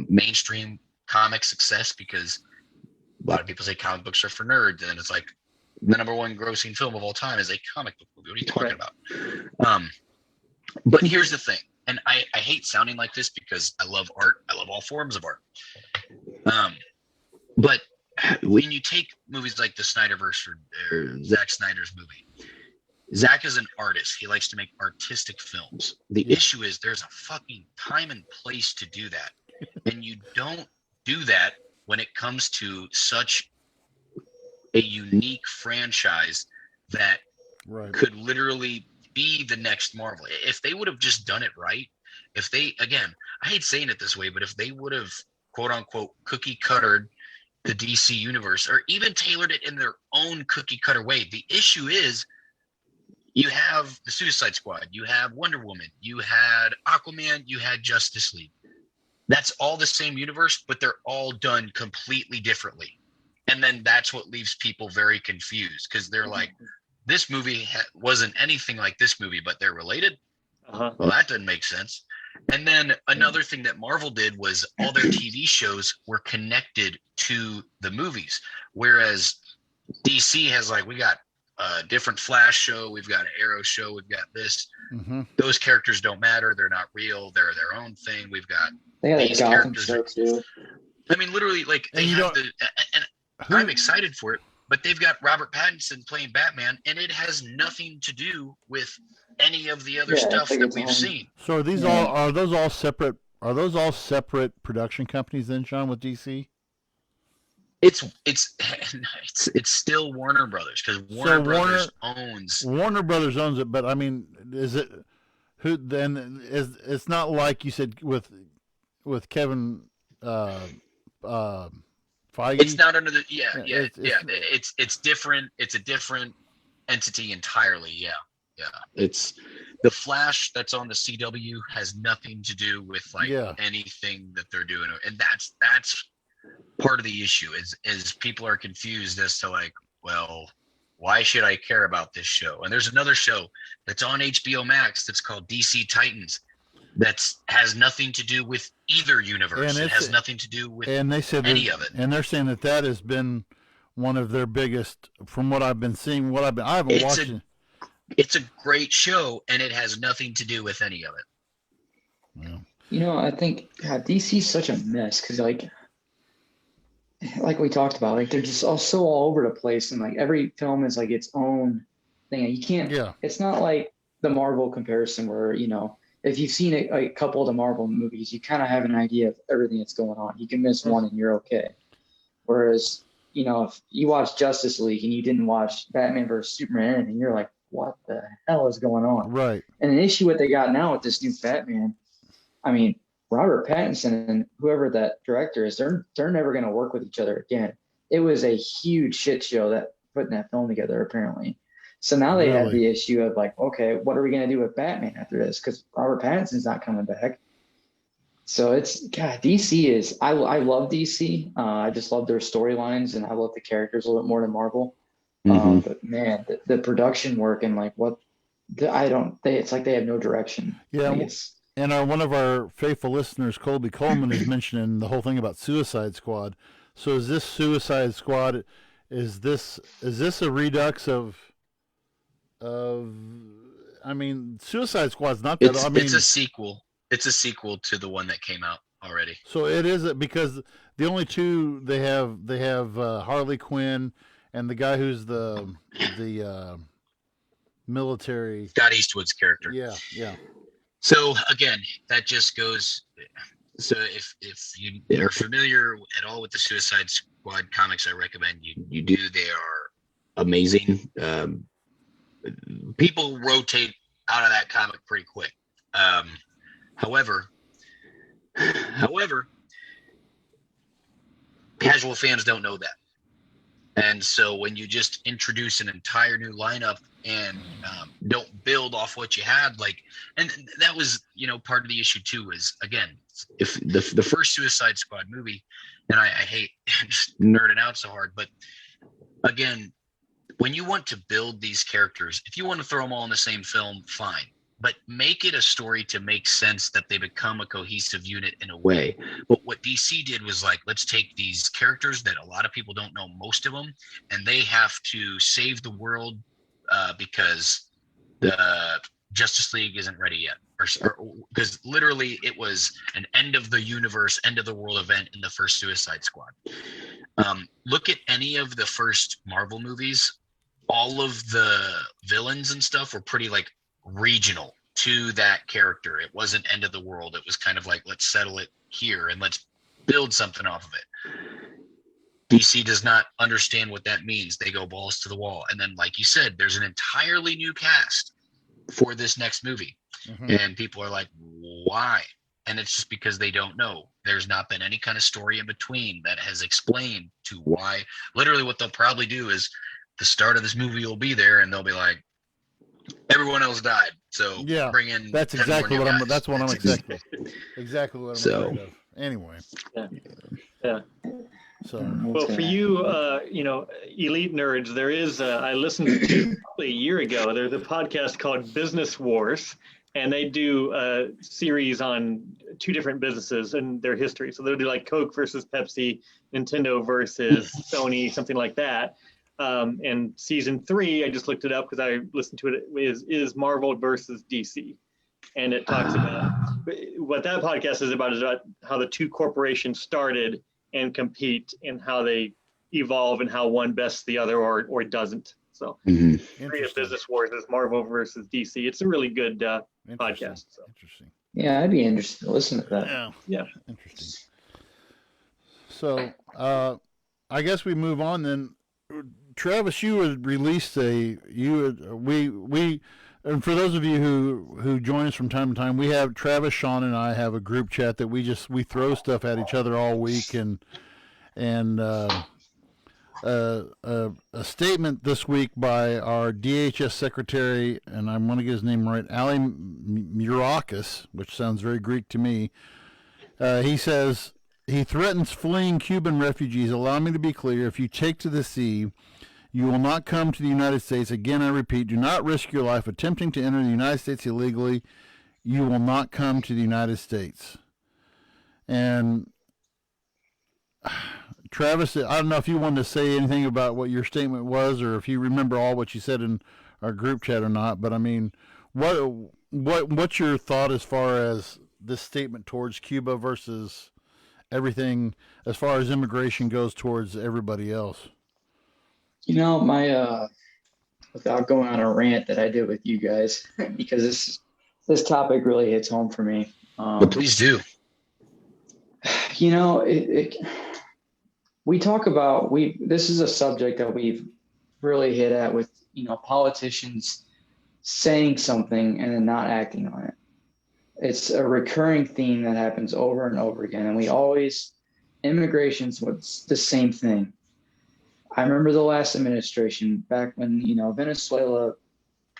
mainstream comic success, because a lot of people say comic books are for nerds, and it's like the number one grossing film of all time is a comic book movie. What are you talking about? But here's the thing, and I hate sounding like this because I love art. I love all forms of art. But when you take movies like the Snyderverse or Zack Snyder's movie, Zack is an artist. He likes to make artistic films. The issue is there's a fucking time and place to do that. And you don't do that when it comes to such a unique franchise that could literally be the next Marvel. If they would have just done it right, if they, again, I hate saying it this way, but if they would have, quote unquote, cookie cuttered the DC universe, or even tailored it in their own cookie cutter way. The issue is you have the Suicide Squad, you have Wonder Woman, you had Aquaman, you had Justice League. That's all the same universe, but they're all done completely differently. And then that's what leaves people very confused, because they're like, this movie wasn't anything like this movie, but they're related. Well, that doesn't make sense. And then another thing that Marvel did was all their TV shows were connected to the movies. Whereas DC has, like, we got a different Flash show, we've got an Arrow show, we've got this. Those characters don't matter. They're not real. They're their own thing. We've got these characters. Too. I mean, literally, like, they have the, and I'm excited for it, but they've got Robert Pattinson playing Batman, and it has nothing to do with any of the other stuff that we've seen. So are these are those all separate production companies then, Sean, with DC? It's still Warner Brothers, because Warner Brothers owns it. But I mean, is it who then? It's not like you said with Kevin Feige. It's not under the It's different. It's a different entity entirely. Yeah. It's the Flash that's on the CW has nothing to do with anything that they're doing, and that's part of the issue is people are confused as to, like, well, why should I care about this show? And there's another show that's on HBO Max that's called DC Titans that has nothing to do with either universe. It has nothing to do with any of it. And they're saying that has been one of their biggest, from what I've been seeing. I haven't watched it. It's a great show, and it has nothing to do with any of it. Yeah. I think DC's such a mess, because like we talked about, like, they're just all over the place, and like every film is like its own thing. You can't. Yeah. It's not like the Marvel comparison where if you've seen a couple of the Marvel movies, you kind of have an idea of everything that's going on. You can miss one and you're okay. Whereas if you watch Justice League and you didn't watch Batman vs Superman, and you're like, what the hell is going on? Right. And an issue what they got now with this new Batman, I mean, Robert Pattinson and whoever that director is, they're never going to work with each other again. It was a huge shit show that putting that film together, apparently. So now they have the issue of, like, okay, what are we going to do with Batman after this? Because Robert Pattinson's not coming back. So DC is, I love DC. I just love their storylines, and I love the characters a little bit more than Marvel. But man, the production work and it's like they have no direction. Yeah. And one of our faithful listeners, Colby Coleman, is mentioning the whole thing about Suicide Squad. So is this Suicide Squad? Is this a redux of? I mean, Suicide Squad's not that. It's a sequel. It's a sequel to the one that came out. already. So it is because the only two they have Harley Quinn and the guy who's the military. Scott Eastwood's character. Yeah. So again, that just goes. So if you are familiar at all with the Suicide Squad comics, I recommend you do. They are amazing. People rotate out of that comic pretty quick. However, casual fans don't know that. And so when you just introduce an entire new lineup and don't build off what you had, and that was, part of the issue too, is again, if the first Suicide Squad movie, and I hate just nerding out so hard, but again, when you want to build these characters, if you want to throw them all in the same film, fine. But make it a story to make sense that they become a cohesive unit in a way. But what DC did was let's take these characters that a lot of people don't know, most of them, and they have to save the world because the Justice League isn't ready yet. Because literally it was an end of the universe, end of the world event in the first Suicide Squad. Look at any of the first Marvel movies. All of the villains and stuff were pretty regional to that character. It wasn't end of the world. It was kind of let's settle it here and let's build something off of it. DC does not understand what that means. They go balls to the wall. And then, like you said, there's an entirely new cast for this next movie. Mm-hmm. And people are like, why? And it's just because they don't know. There's not been any kind of story in between that has explained to why. Literally what they'll probably do is the start of this movie will be there and they'll be like, everyone else died, so bring in. That's exactly what I'm. That's what I'm expecting. Exactly what I'm afraid of. Anyway. Yeah. So. Well, for you, elite nerds, there is. I listened to probably a year ago. There's a podcast called Business Wars, and they do a series on two different businesses and their history. So they'll do Coke versus Pepsi, Nintendo versus Sony, something like that. And season 3, I just looked it up because I listened to it, is Marvel versus DC. And it talks about what that podcast is about how the two corporations started and compete and how they evolve and how one bests the other or doesn't. So Business Wars is Marvel versus DC. It's a really good podcast. So. Interesting. Yeah, I'd be interested to listen to that. Yeah. Interesting. So I guess we move on then. Travis, you had released and for those of you who join us from time to time, we have Travis, Sean, and I have a group chat that we throw stuff at each other all week, and a statement this week by our DHS secretary, and I'm going to get his name right, Ali Murakis, which sounds very Greek to me. He says he threatens fleeing Cuban refugees. Allow me to be clear: if you take to the sea, you will not come to the United States. Again, I repeat, do not risk your life attempting to enter the United States illegally. You will not come to the United States. And Travis, I don't know if you wanted to say anything about what your statement was, or if you remember all what you said in our group chat or not. But I mean, what's your thought as far as this statement towards Cuba versus everything as far as immigration goes towards everybody else? My without going on a rant that I did with you guys, because this topic really hits home for me. Please do. We talk about this is a subject that we've really hit at with politicians saying something and then not acting on it. It's a recurring theme that happens over and over again, and immigration's what's the same thing. I remember the last administration back when, Venezuela,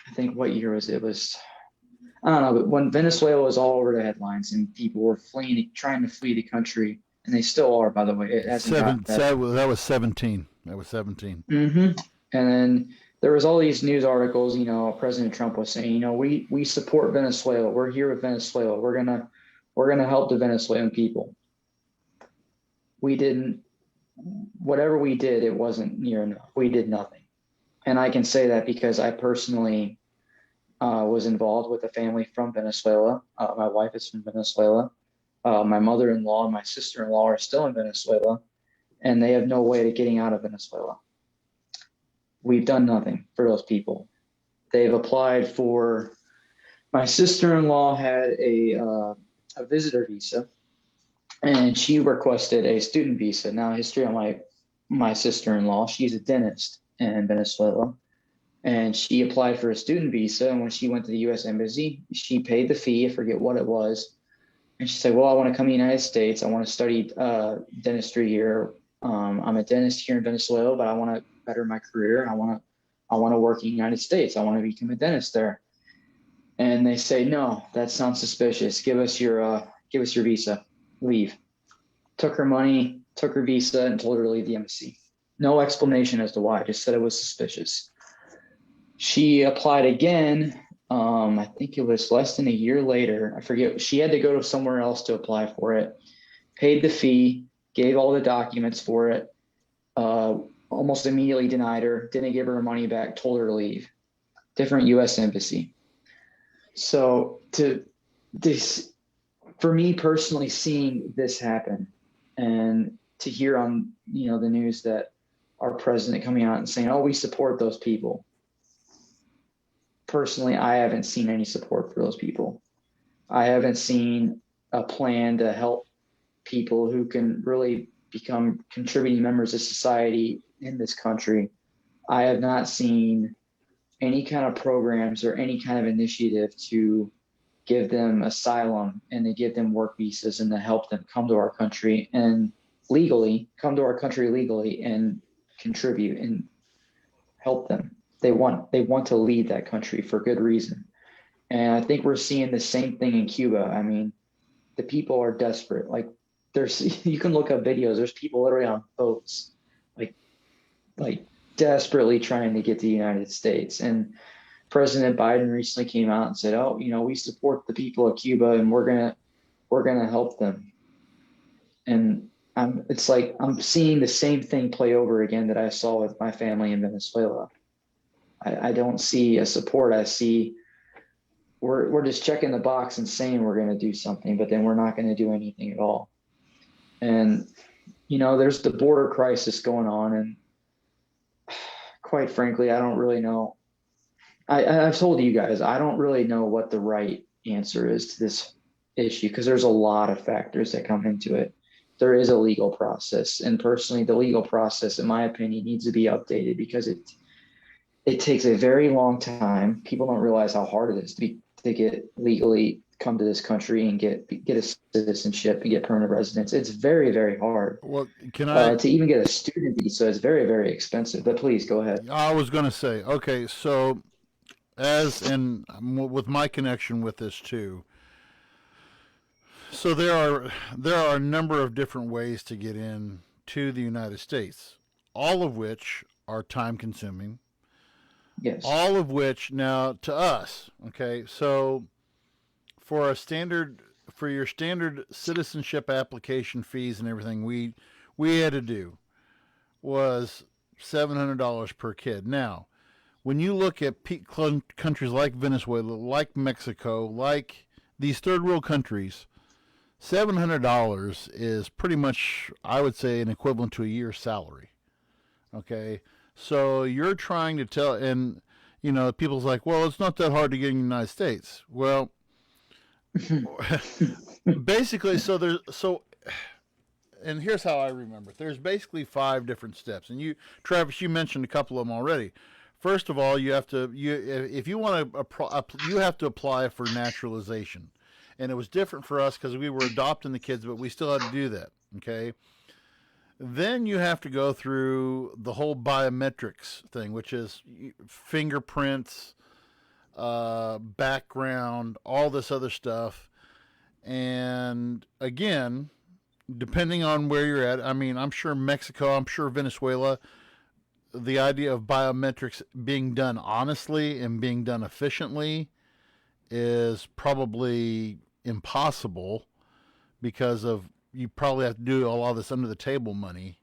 I think what year was it? It was, I don't know, but when Venezuela was all over the headlines and people were trying to flee the country, and they still are, by the way. It hasn't gotten better. That was 17. Mm-hmm. And then there was all these news articles, President Trump was saying, we support Venezuela. We're here with Venezuela. We're gonna help the Venezuelan people. We didn't. Whatever we did, it wasn't near enough. We did nothing. And I can say that because I personally was involved with a family from Venezuela. My wife is from Venezuela. My mother-in-law and my sister-in-law are still in Venezuela, and they have no way of getting out of Venezuela. We've done nothing for those people. They've applied for, my sister-in-law had a visitor visa, and she requested a student visa. Now, history on my sister-in-law, she's a dentist in Venezuela, and she applied for a student visa. And when she went to the U.S. Embassy, she paid the fee. I forget what it was. And she said, well, I want to come to the United States. I want to study dentistry here. I'm a dentist here in Venezuela, but I want to better my career. I want to work in the United States. I want to become a dentist there. And they say, no, that sounds suspicious. Give us your visa. Leave. Took her money, took her visa, and told her to leave the embassy. No explanation as to why. Just said it was suspicious. She applied again. I think it was less than a year later. I forget. She had to go to somewhere else to apply for it. Paid the fee, gave all the documents for it. Almost immediately denied her. Didn't give her money back. Told her to leave. Different U.S. embassy. So for me personally, seeing this happen and to hear on the news that our president coming out and saying, "Oh, we support those people." Personally, I haven't seen any support for those people. I haven't seen a plan to help people who can really become contributing members of society in this country. I have not seen any kind of programs or any kind of initiative to give them asylum and to give them work visas and to help them come to our country and come to our country legally and contribute and help them. They want to lead that country for good reason. And I think we're seeing the same thing in Cuba. I mean, the people are desperate. Like you can look up videos. There's people literally on boats, like desperately trying to get to the United States. And President Biden recently came out and said, "Oh, we support the people of Cuba and we're gonna help them." And it's like I'm seeing the same thing play over again that I saw with my family in Venezuela. I don't see a support. I see we're just checking the box and saying we're going to do something, but then we're not going to do anything at all. And there's the border crisis going on, and quite frankly, I don't really know. I've told you guys, I don't really know what the right answer is to this issue because there's a lot of factors that come into it. There is a legal process, and personally, the legal process, in my opinion, needs to be updated because it takes a very long time. People don't realize how hard it is to get legally come to this country and get a citizenship and get permanent residence. It's very, very hard. Well, can I to even get a student visa is very, very expensive. But please go ahead. I was going to say, okay, so with my connection with this too. So there are a number of different ways to get in to the United States, all of which are time consuming. Yes. All of which now to us, okay, so for your standard citizenship application fees and everything we had to do was $700 per kid. Now, when you look at countries like Venezuela, like Mexico, like these third world countries, $700 is pretty much, I would say, an equivalent to a year's salary. Okay. So you're trying to tell, and people's like, well, it's not that hard to get in the United States. Well, basically, and here's how I remember it. There's basically 5 different steps, and Travis, you mentioned a couple of them already. First of all, you have to if you want to you have to apply for naturalization, and it was different for us because we were adopting the kids, but we still had to do that. Okay. Then you have to go through the whole biometrics thing, which is fingerprints, background, all this other stuff. And again, depending on where you're at, I mean, I'm sure Mexico, I'm sure Venezuela, the idea of biometrics being done honestly and being done efficiently is probably impossible because of you probably have to do a lot of this under the table money,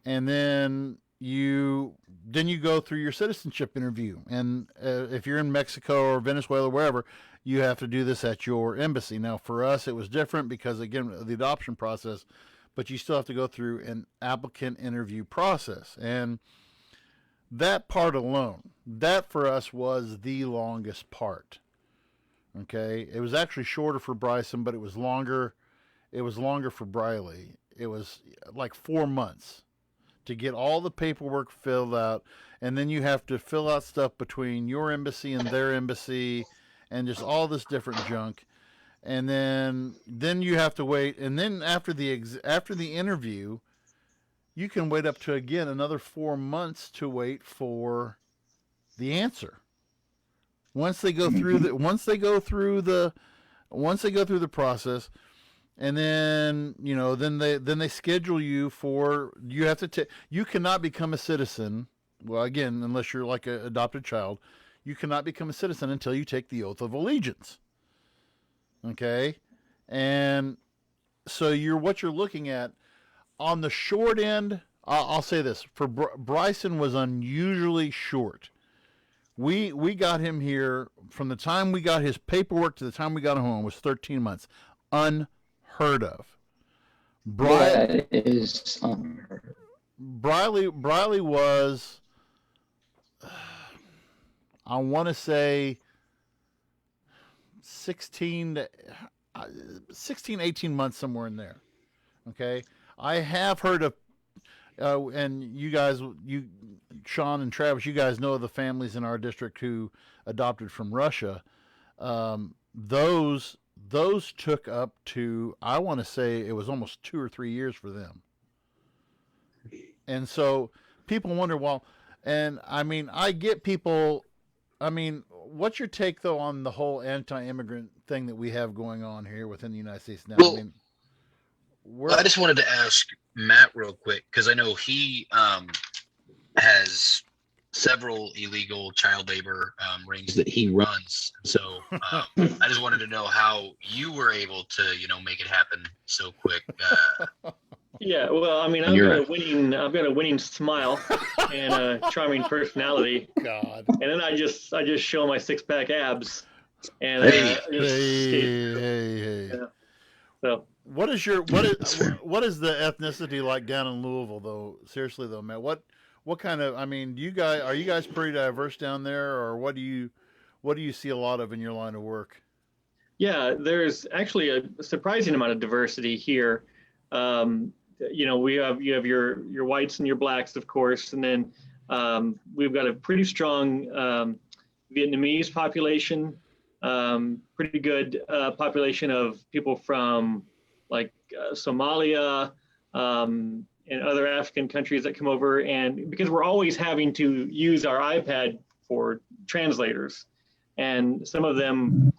And then then you go through your citizenship interview, and if you're in Mexico or Venezuela or wherever, you have to do this at your embassy. Now for us it was different because again the adoption process, but you still have to go through an applicant interview process, and that part alone, that for us was the longest part. Okay, it was actually shorter for Bryson, but it was longer. It was longer for Briley. It was like 4 months to get all the paperwork filled out, and then you have to fill out stuff between your embassy and their embassy, and just all this different junk. And then you have to wait, and then after the interview, you can wait up to again another 4 months to wait for the answer. Once they go through the process, and then then they schedule you for, you have to you cannot become a citizen. Well, again, unless you're like an adopted child, you cannot become a citizen until you take the oath of allegiance. Okay, and so what you're looking at on the short end. I'll say this: for Bryson was unusually short. We got him here from the time we got his paperwork to the time we got him home was 13 months. Unheard of. That is unheard of. Briley was, I want to say 16, 18 months, somewhere in there. Okay. I have heard of, and you guys, Sean and Travis, you guys know the families in our district who adopted from Russia. Those took up to, I want to say it was almost 2 or 3 years for them. And so people wonder, well, and I mean, I get people, I mean, what's your take though on the whole anti-immigrant thing that we have going on here within the United States now? Well, I mean, I just wanted to ask Matt real quick, because I know he has several illegal child labor rings that he runs. So I just wanted to know how you were able to, make it happen so quick. Yeah, well, I mean, I've got a winning smile and a charming personality. God. And then I just show my 6-pack abs, and hey. Yeah. So what is the ethnicity like down in Louisville though? Seriously though, Matt, what kind of, I mean, are you guys pretty diverse down there, or what do you see a lot of in your line of work? Yeah, there's actually a surprising amount of diversity here. You have your whites and your blacks, of course, and then we've got a pretty strong Vietnamese population, pretty good population of people from like Somalia and other African countries that come over, and because we're always having to use our iPad for translators, and some of them,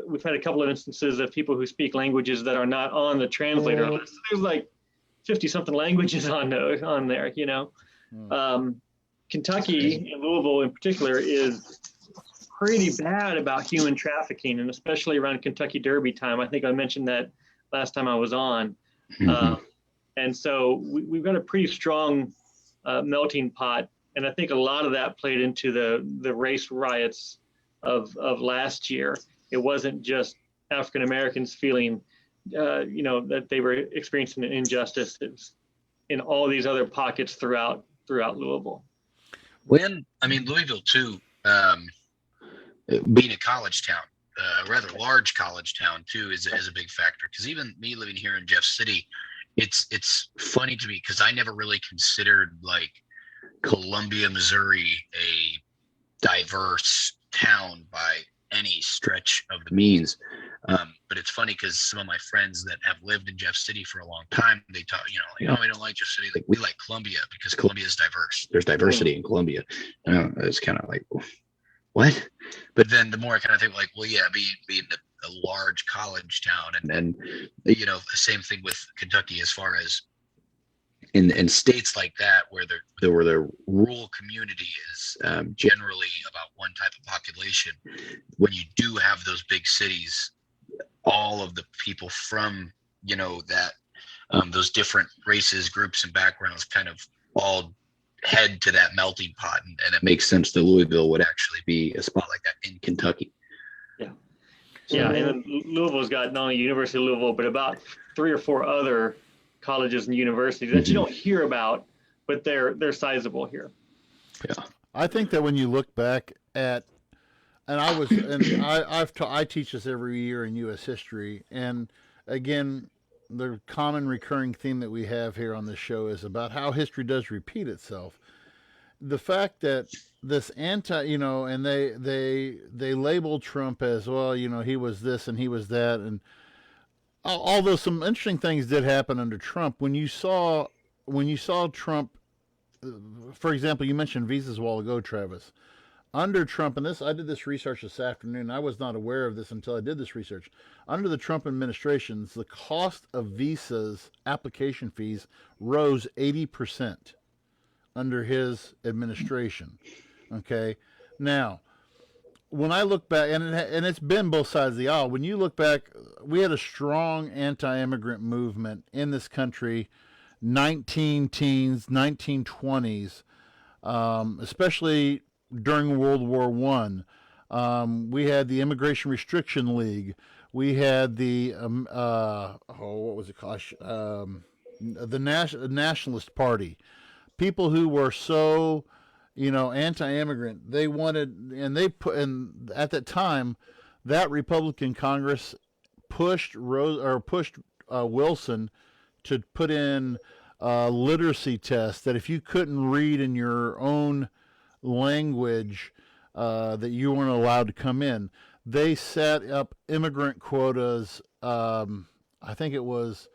we've had a couple of instances of people who speak languages that are not on the translator list. There's like 50-something languages on there, Kentucky and Louisville in particular is pretty bad about human trafficking, and especially around Kentucky Derby time. I think I mentioned that last time I was on. And so we've got a pretty strong melting pot. And I think a lot of that played into the race riots of last year. It wasn't just African Americans feeling, that they were experiencing an injustice. It's in all these other pockets throughout Louisville. Louisville too, being a college town, a rather large college town too, is a big factor. Because even me living here in Jeff City, it's funny to me because I never really considered like Columbia, Missouri, a diverse town by any stretch of the means. But it's funny because some of my friends that have lived in Jeff City for a long time, they talk, we don't like Jeff City. Like, we like Columbia because Columbia is diverse. There's diversity in Columbia. It's kind of like, what? But then the more I kind of think like, well, yeah, being a large college town, and the same thing with Kentucky as far as in states like that where the rural community is generally about one type of population. When you do have those big cities, all of the people from that those different races, groups, and backgrounds kind of all head to that melting pot, and it Makes sense that Louisville would actually be a spot like that in Kentucky. Yeah. Yeah, and then Louisville's got not only University of Louisville, but about 3 or 4 other colleges and universities that you don't hear about, but they're sizable here. Yeah. I think that when you look back at, and I teach this every year in U.S. history, and again, the common recurring theme that we have here on this show is about how history does repeat itself. The fact that this and they labeled Trump as, well, he was this and he was that, and although some interesting things did happen under Trump, when you saw Trump, for example, you mentioned visas a while ago, Travis. Under Trump, and I did this research this afternoon. I was not aware of this until I did this research. Under the Trump administrations, the cost of visas application fees rose 80% under his administration. Okay, now when I look back, and it's been both sides of the aisle. When you look back, we had a strong anti-immigrant movement in this country, 1920s, especially during World War I. We had the Immigration Restriction League. We had the what was it called? The Nationalist Party. People who were so, anti-immigrant. They wanted, and at that time, that Republican Congress pushed Wilson to put in a literacy test that if you couldn't read in your own language, that you weren't allowed to come in. They set up immigrant quotas. I think it was,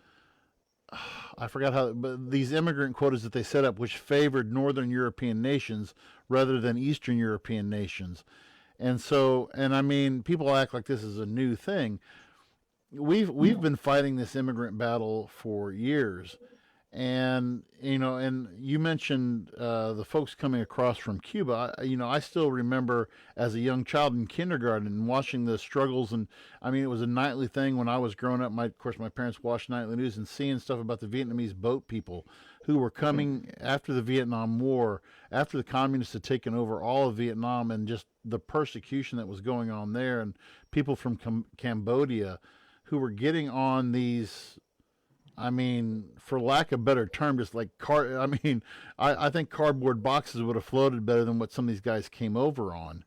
I forgot how, but these immigrant quotas that they set up, which favored Northern European nations rather than Eastern European nations. And so, and I mean, people act like this is a new thing. We've been fighting this immigrant battle for years. And and you mentioned the folks coming across from Cuba. I still remember as a young child in kindergarten watching the struggles, and I mean, it was a nightly thing when I was growing up. Of course, my parents watched nightly news and seeing stuff about the Vietnamese boat people who were coming after the Vietnam War, after the communists had taken over all of Vietnam, and just the persecution that was going on there, and people from Cambodia who were getting on these. I mean, for lack of a better term, just like I think cardboard boxes would have floated better than what some of these guys came over on.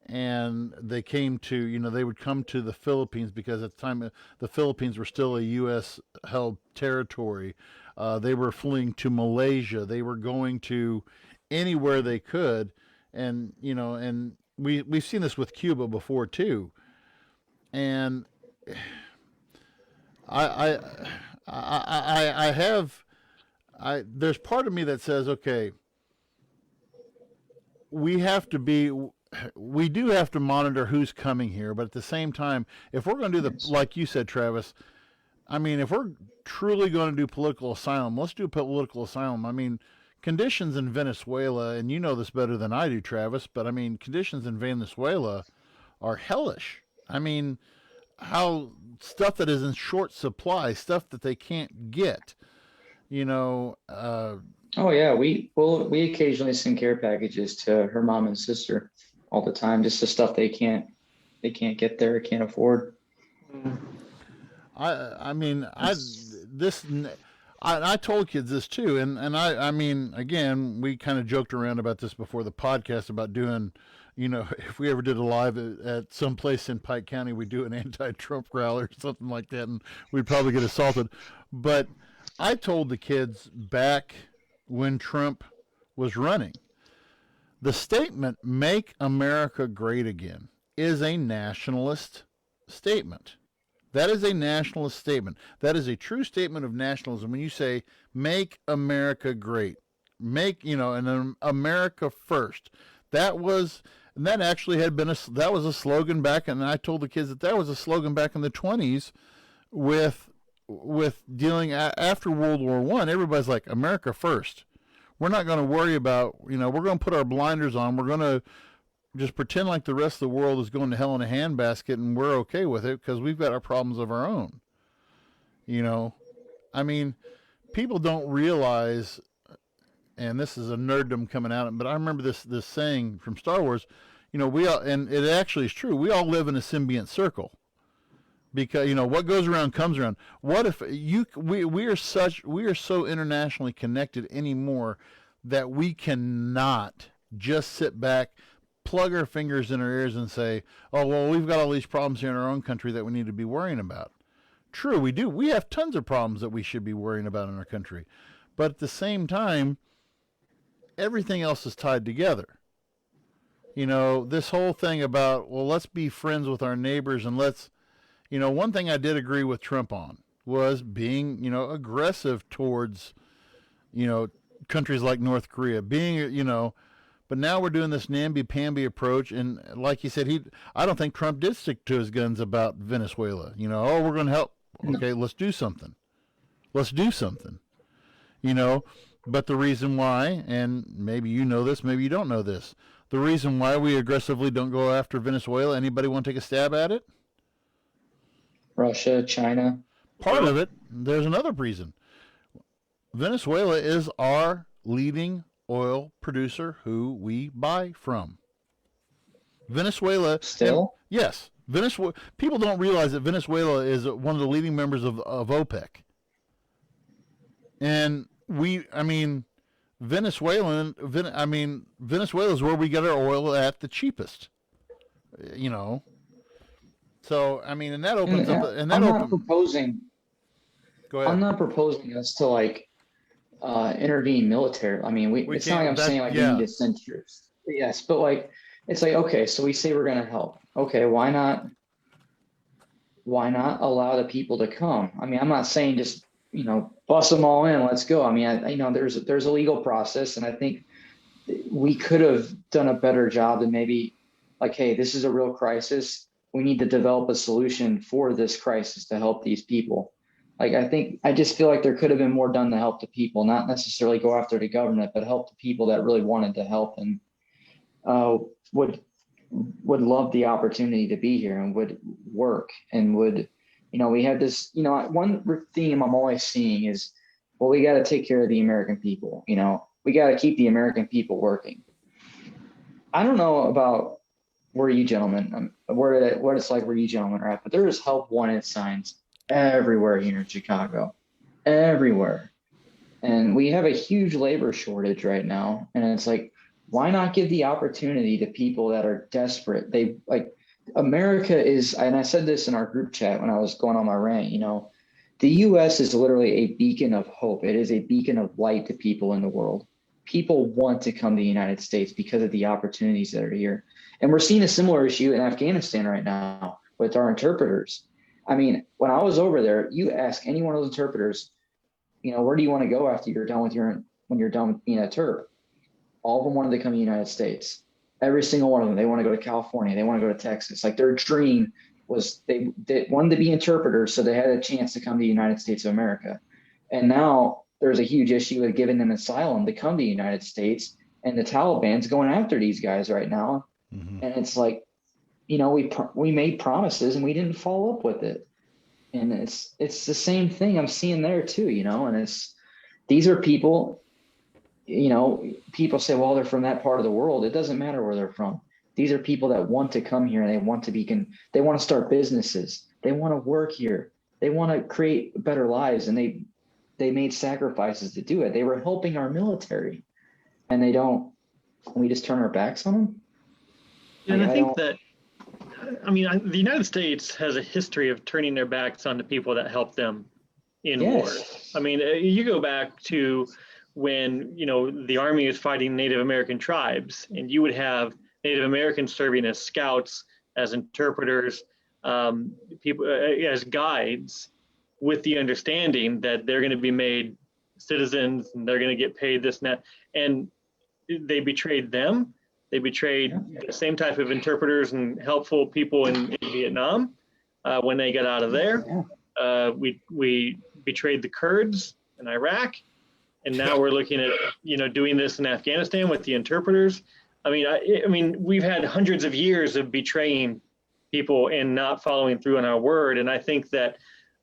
And they came to, they would come to the Philippines because at the time the Philippines were still a U.S. held territory. They were fleeing to Malaysia. They were going to anywhere they could. And, and we've seen this with Cuba before too. And there's part of me that says, okay, we do have to monitor who's coming here, but at the same time, if we're going to do like you said, Travis, I mean, if we're truly going to do political asylum, let's do political asylum. I mean, conditions in Venezuela, and you know this better than I do, Travis, but I mean, conditions in Venezuela are hellish. I mean, how stuff that is in short supply, stuff that they can't get, Oh yeah, we occasionally send care packages to her mom and sister all the time, just the stuff they can't get there, can't afford. I told kids this too, and I mean, again, we kind of joked around about this before the podcast about doing. If we ever did a live at some place in Pike County, we'd do an anti-Trump rally or something like that, and we'd probably get assaulted. But I told the kids back when Trump was running, the statement, "Make America Great Again," is a nationalist statement. That is a nationalist statement. That is a true statement of nationalism. When you say, "Make America Great," and America first. And that actually had been that was a slogan back, and I told the kids that was a slogan back in the 20s with dealing after World War I. Everybody's like, America first. We're not going to worry about, we're going to put our blinders on. We're going to just pretend like the rest of the world is going to hell in a handbasket and we're okay with it because we've got our problems of our own. I mean, people don't realize and this is a nerddom coming out, but I remember this saying from Star Wars. We all, and it actually is true. We all live in a symbiont circle, because what goes around comes around. What if we are so internationally connected anymore that we cannot just sit back, plug our fingers in our ears, and say, "Oh well, we've got all these problems here in our own country that we need to be worrying about." True, we do. We have tons of problems that we should be worrying about in our country, but at the same time, everything else is tied together. This whole thing about, well, let's be friends with our neighbors, and let's, one thing I did agree with Trump on was being, aggressive towards, countries like North Korea, but now we're doing this namby-pamby approach. And like he said, I don't think Trump did stick to his guns about Venezuela. Oh, we're going to help. Okay, let's do something. Let's do something. But the reason why, and maybe you know this, maybe you don't know this, the reason why we aggressively don't go after Venezuela, anybody want to take a stab at it? Russia, China. Part of it, there's another reason. Venezuela is our leading oil producer who we buy from. Venezuela. Still? Yes. Venezuela. People don't realize that Venezuela is one of the leading members of OPEC. And Venezuela is where we get our oil at the cheapest. So, and that opens up. And that not proposing. Go ahead. I'm not proposing us to intervene military. It's not like I'm saying we need to send troops. Yes, but it's okay, so we say we're going to help. Okay, why not allow the people to come? I'm not saying just, bust them all in, let's go. There's a legal process, and I think we could have done a better job than maybe hey, this is a real crisis. We need to develop a solution for this crisis to help these people. I just feel like there could have been more done to help the people, not necessarily go after the government, but help the people that really wanted to help and would love the opportunity to be here and would work and would, we had this, one theme I'm always seeing is, well, we got to take care of the American people. We got to keep the American people working. I don't know about where you gentlemen, what it's like where you gentlemen are at, but there is help wanted signs everywhere here in Chicago, everywhere. And we have a huge labor shortage right now. And it's why not give the opportunity to people that are desperate? America is, and I said this in our group chat when I was going on my rant, the U.S. is literally a beacon of hope. It is a beacon of light to people in the world. People want to come to the United States because of the opportunities that are here. And we're seeing a similar issue in Afghanistan right now with our interpreters. When I was over there, you ask any one of those interpreters, where do you want to go after you're done when you're done with being a terp? All of them wanted to come to the United States. Every single one of them. They want to go to California. They want to go to Texas. Their dream was they wanted to be interpreters, so they had a chance to come to the United States of America. And now there's a huge issue with giving them asylum to come to the United States, and the Taliban's going after these guys right now. Mm-hmm. And it's we made promises and we didn't follow up with it. And it's the same thing I'm seeing there too, and these are people, people say, well, they're from that part of the world. It doesn't matter where they're from. These are people that want to come here and they want to start businesses. They want to work here. They want to create better lives. And they made sacrifices to do it. They were helping our military, and we just turn our backs on them. And I think that, the United States has a history of turning their backs on the people that help them in wars. You go back to when, the Army is fighting Native American tribes, and you would have Native Americans serving as scouts, as interpreters, people as guides, with the understanding that they're going to be made citizens and they're going to get paid this and that. And they betrayed them. They betrayed the same type of interpreters and helpful people in Vietnam when they got out of there. We betrayed the Kurds in Iraq, and now we're looking at doing this in Afghanistan with the interpreters. We've had hundreds of years of betraying people and not following through on our word. And I think that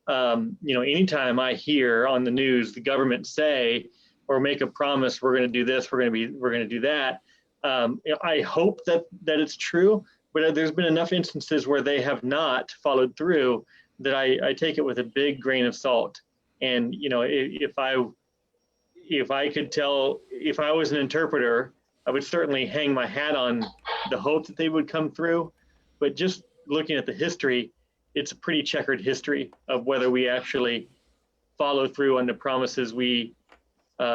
anytime I hear on the news the government say or make a promise, we're going to do this, we're going to do that. I hope that it's true, but there's been enough instances where they have not followed through that I take it with a big grain of salt. And if I could tell, if I was an interpreter, I would certainly hang my hat on the hope that they would come through. But just looking at the history, it's a pretty checkered history of whether we actually follow through on the promises we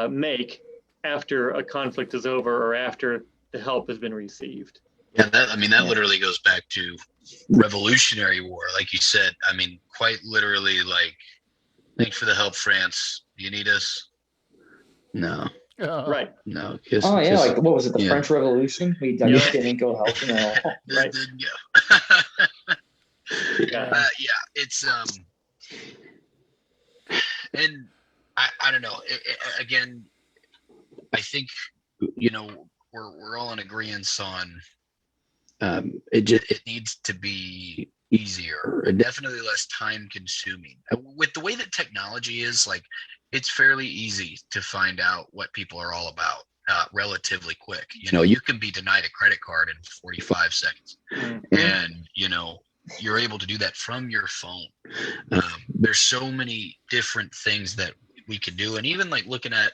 make after a conflict is over or after the help has been received. Yeah, that literally goes back to Revolutionary War, like you said. I mean, quite literally, like, thanks for the help, France. Do you need us? No. Right. No. Like what was it? The French Revolution? We didn't go help them at all. Right. It's and I don't know. Again, I think we're all in agreement on it needs to be easier, definitely less time consuming. With the way that technology is, like, it's fairly easy to find out what people are all about relatively quick. You can be denied a credit card in 45 seconds, and you're able to do that from your phone. There's so many different things that we can do, and even like looking at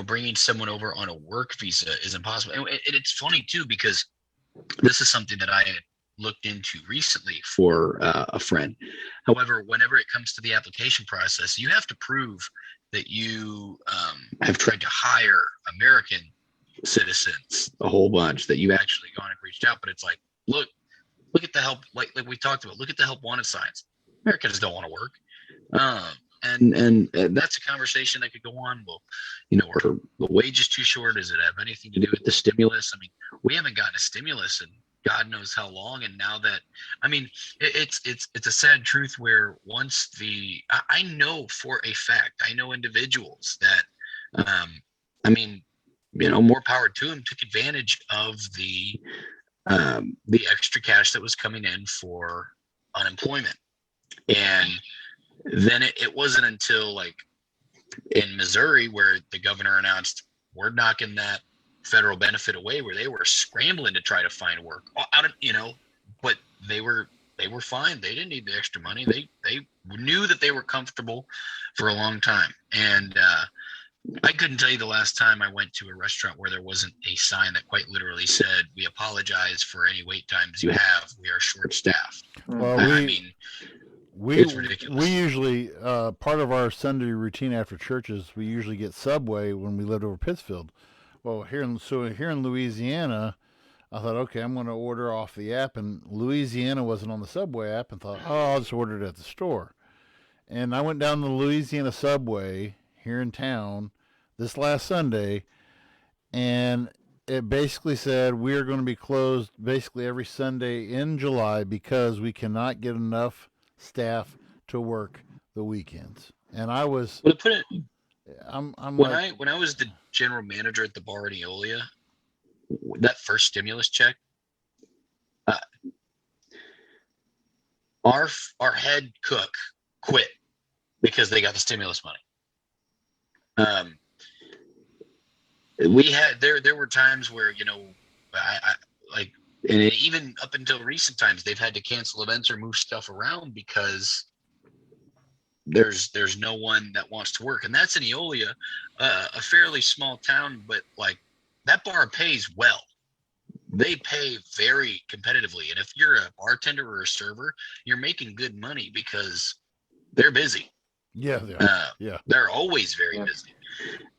bringing someone over on a work visa is impossible. And it's funny too, because this is something that I had looked into recently for a friend. However, whenever it comes to the application process, you have to prove that you have tried to hire American citizens, a whole bunch, that you actually gone and reached out. But it's like, look at the help, like we talked about, look at the help wanted signs. Americans don't want to work. And that's a conversation that could go on. Well, are the wages too short? Does it have anything to do with the stimulus? I mean, we haven't gotten a stimulus in God knows how long. And now that, I mean, it's a sad truth where once I know for a fact, I know individuals that, more power to them, took advantage of the extra cash that was coming in for unemployment. And then it wasn't until, like, in Missouri where the governor announced we're knocking that federal benefit away, where they were scrambling to try to find work but they were fine. They didn't need the extra money. They knew that they were comfortable for a long time. And I couldn't tell you the last time I went to a restaurant where there wasn't a sign that quite literally said, "We apologize for any wait times you have. We are short staffed." Well, it's ridiculous. We usually, part of our Sunday routine after churches, we usually get Subway when we lived over Pittsfield. Well, here in Louisiana, I thought, okay, I'm going to order off the app, and Louisiana wasn't on the Subway app, and thought, I'll just order it at the store. And I went down to the Louisiana Subway here in town this last Sunday, and it basically said we are going to be closed basically every Sunday in July because we cannot get enough staff to work the weekends. And I was, when I was the general manager at the bar in Eolia, that first stimulus check, our head cook quit because they got the stimulus money. We had there were times where and even up until recent times, they've had to cancel events or move stuff around because there's no one that wants to work. And that's in Eolia, a fairly small town, but like that bar pays well. They pay very competitively. And if you're a bartender or a server, you're making good money because they're busy. Yeah. They're always very busy.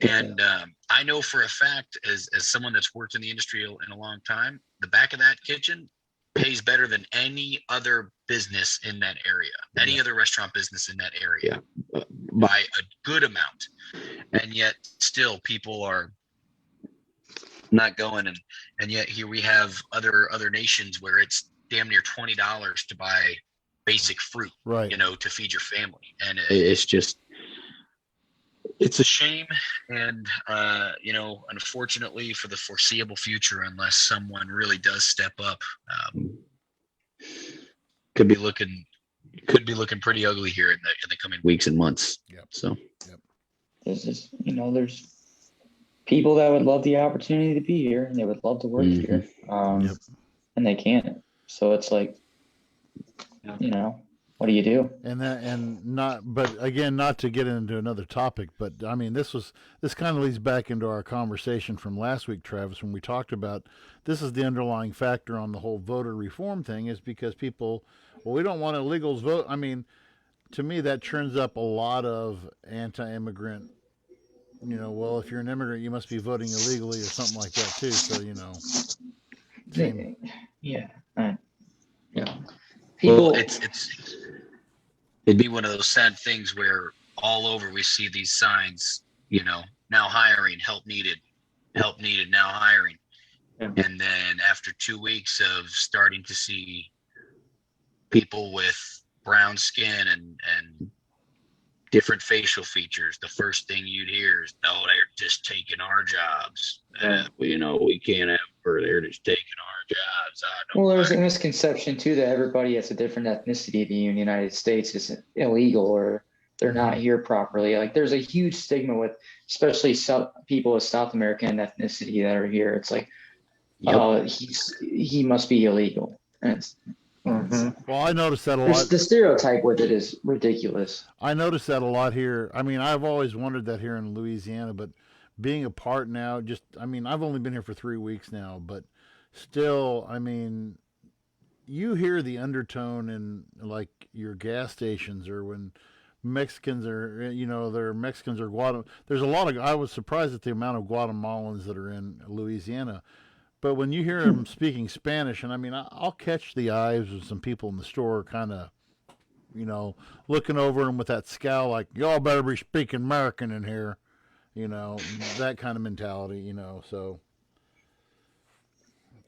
And I know for a fact, as someone that's worked in the industry in a long time, the back of that kitchen pays better than any other business in that area, any other restaurant business in that area, by a good amount. And yet still people are not going. And yet here we have other nations where it's damn near $20 to buy basic fruit, right, to feed your family. And it's just, it's a shame. And, unfortunately for the foreseeable future, unless someone really does step up, could be looking pretty ugly here in the coming weeks and months. Yep. So this is, there's people that would love the opportunity to be here and they would love to work here, and they can't. So it's like, what do you do? But again, not to get into another topic, but I mean, this kind of leads back into our conversation from last week, Travis, when we talked about this is the underlying factor on the whole voter reform thing, is because people, we don't want illegals vote. I mean, to me, that churns up a lot of anti-immigrant. Well, if you're an immigrant, you must be voting illegally or something like that too. So yeah. People, well, it'd be one of those sad things where all over we see these signs, now hiring, help needed, now hiring. Yeah. And then after 2 weeks of starting to see people with brown skin and different facial features, the first thing you'd hear is, "No, they're just taking our jobs. We can't have her. They're just taking our jobs." Well, there's a misconception too that everybody that's a different ethnicity in the United States is illegal or they're not here properly. Like, there's a huge stigma with, especially people with South American ethnicity that are here. It's like, he must be illegal. And it's, well, I noticed that a lot. The stereotype with it is ridiculous. I noticed that a lot here. I mean, I've always wondered that here in Louisiana, but being a part now, I've only been here for 3 weeks now, but still, I mean, you hear the undertone in like your gas stations or when Mexicans are, they're Mexicans or Guatemala. There's a lot of, I was surprised at the amount of Guatemalans that are in Louisiana. But when you hear them speaking Spanish, and I mean, I'll catch the eyes of some people in the store kind of, looking over them with that scowl like, y'all better be speaking American in here, that kind of mentality, so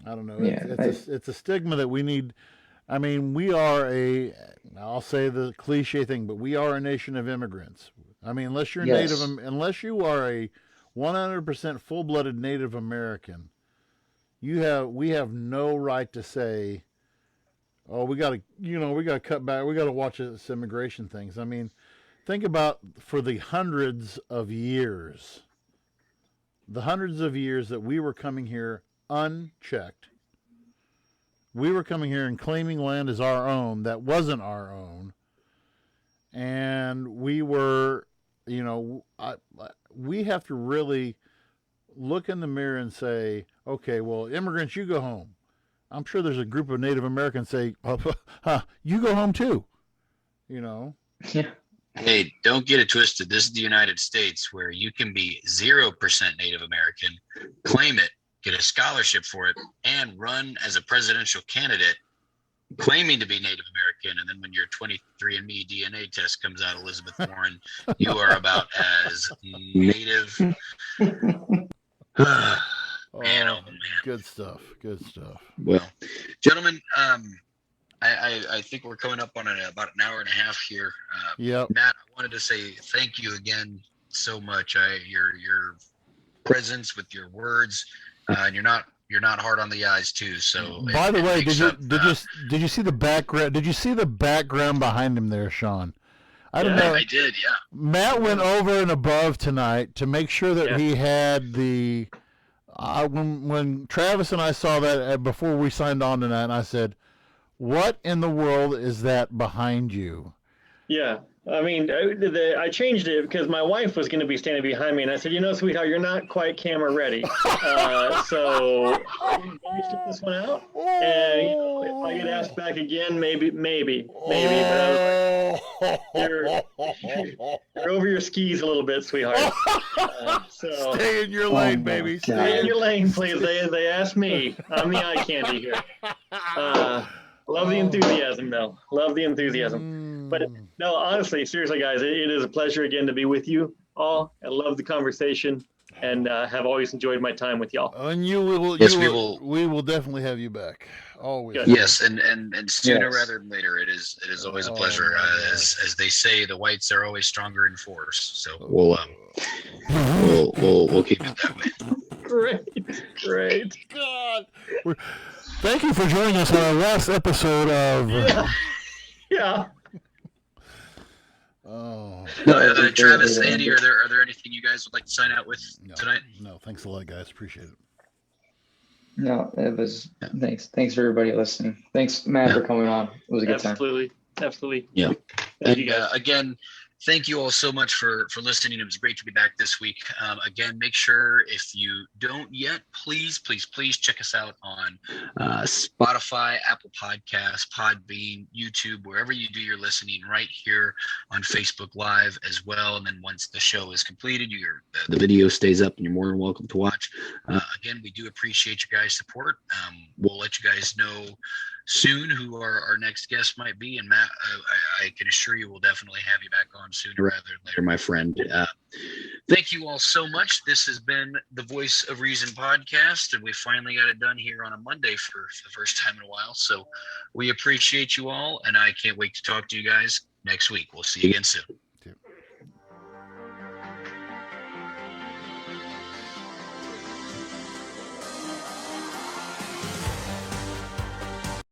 I don't know. It's a stigma that we need. I mean, I'll say the cliche thing, but we are a nation of immigrants. I mean, unless you're unless you are a 100% full-blooded Native American, we have no right to say, oh, we got to cut back. We got to watch this immigration things. I mean, think about for the hundreds of years that we were coming here unchecked. We were coming here and claiming land as our own that wasn't our own. And we were, we have to really look in the mirror and say, okay, well, immigrants, you go home. I'm sure there's a group of Native Americans say, you go home too, Yeah. Hey, don't get it twisted. This is the United States where you can be 0% Native American, claim it, get a scholarship for it, and run as a presidential candidate claiming to be Native American. And then when your 23andMe DNA test comes out, Elizabeth Warren, you are about as Native. Man. Good stuff. Well, gentlemen, I think we're coming up on about an hour and a half here. Matt, I wanted to say thank you again so much. Your presence with your words, and you're not hard on the eyes too. So, by the way, did you see the background? Did you see the background behind him there, Sean? I don't know. I did. Yeah. Matt went over and above tonight to make sure that he had the. When Travis and I saw that before we signed on tonight, and I said, "What in the world is that behind you?" Yeah, I mean, I changed it because my wife was going to be standing behind me, and I said, "Sweetheart, you're not quite camera ready, so let me check this one out." And if I get asked back again, maybe. But I was like, you're over your skis a little bit, sweetheart. So stay in your lane, baby. Stay in your lane, please. They asked me. I'm the eye candy here. Love the enthusiasm, though. Love the enthusiasm. But no, honestly, seriously, guys, it is a pleasure again to be with you all. I love the conversation and have always enjoyed my time with y'all. And we will definitely have you back. Always. Good. Yes, and sooner rather than later. It is always a pleasure. As they say, the whites are always stronger in force. So we'll keep it that way. Great. God. Thank you for joining us on our last episode of. Yeah. Oh. Travis, Andy, are there anything you guys would like to sign out with tonight? No, thanks a lot, guys. Appreciate it. No, it was thanks for everybody listening. Thanks, Matt, for coming on. It was a good time. Absolutely. Yeah. Thank you guys. Again, thank you all so much for listening. It was great to be back this week. Again, make sure if you don't yet, please check us out on Spotify, Apple Podcasts, Podbean, YouTube, wherever you do your listening, right here on Facebook Live as well. And then once the show is completed, the video stays up and you're more than welcome to watch. Again, we do appreciate you guys' support. We'll let you guys know soon who our next guest might be, and Matt, I can assure you we'll definitely have you back on sooner rather than later, my friend. Thank you all so much. This has been the Voice of Reason podcast, and we finally got it done here on a Monday for the first time in a while. So we appreciate you all, and I can't wait to talk to you guys next week. We'll see you again soon.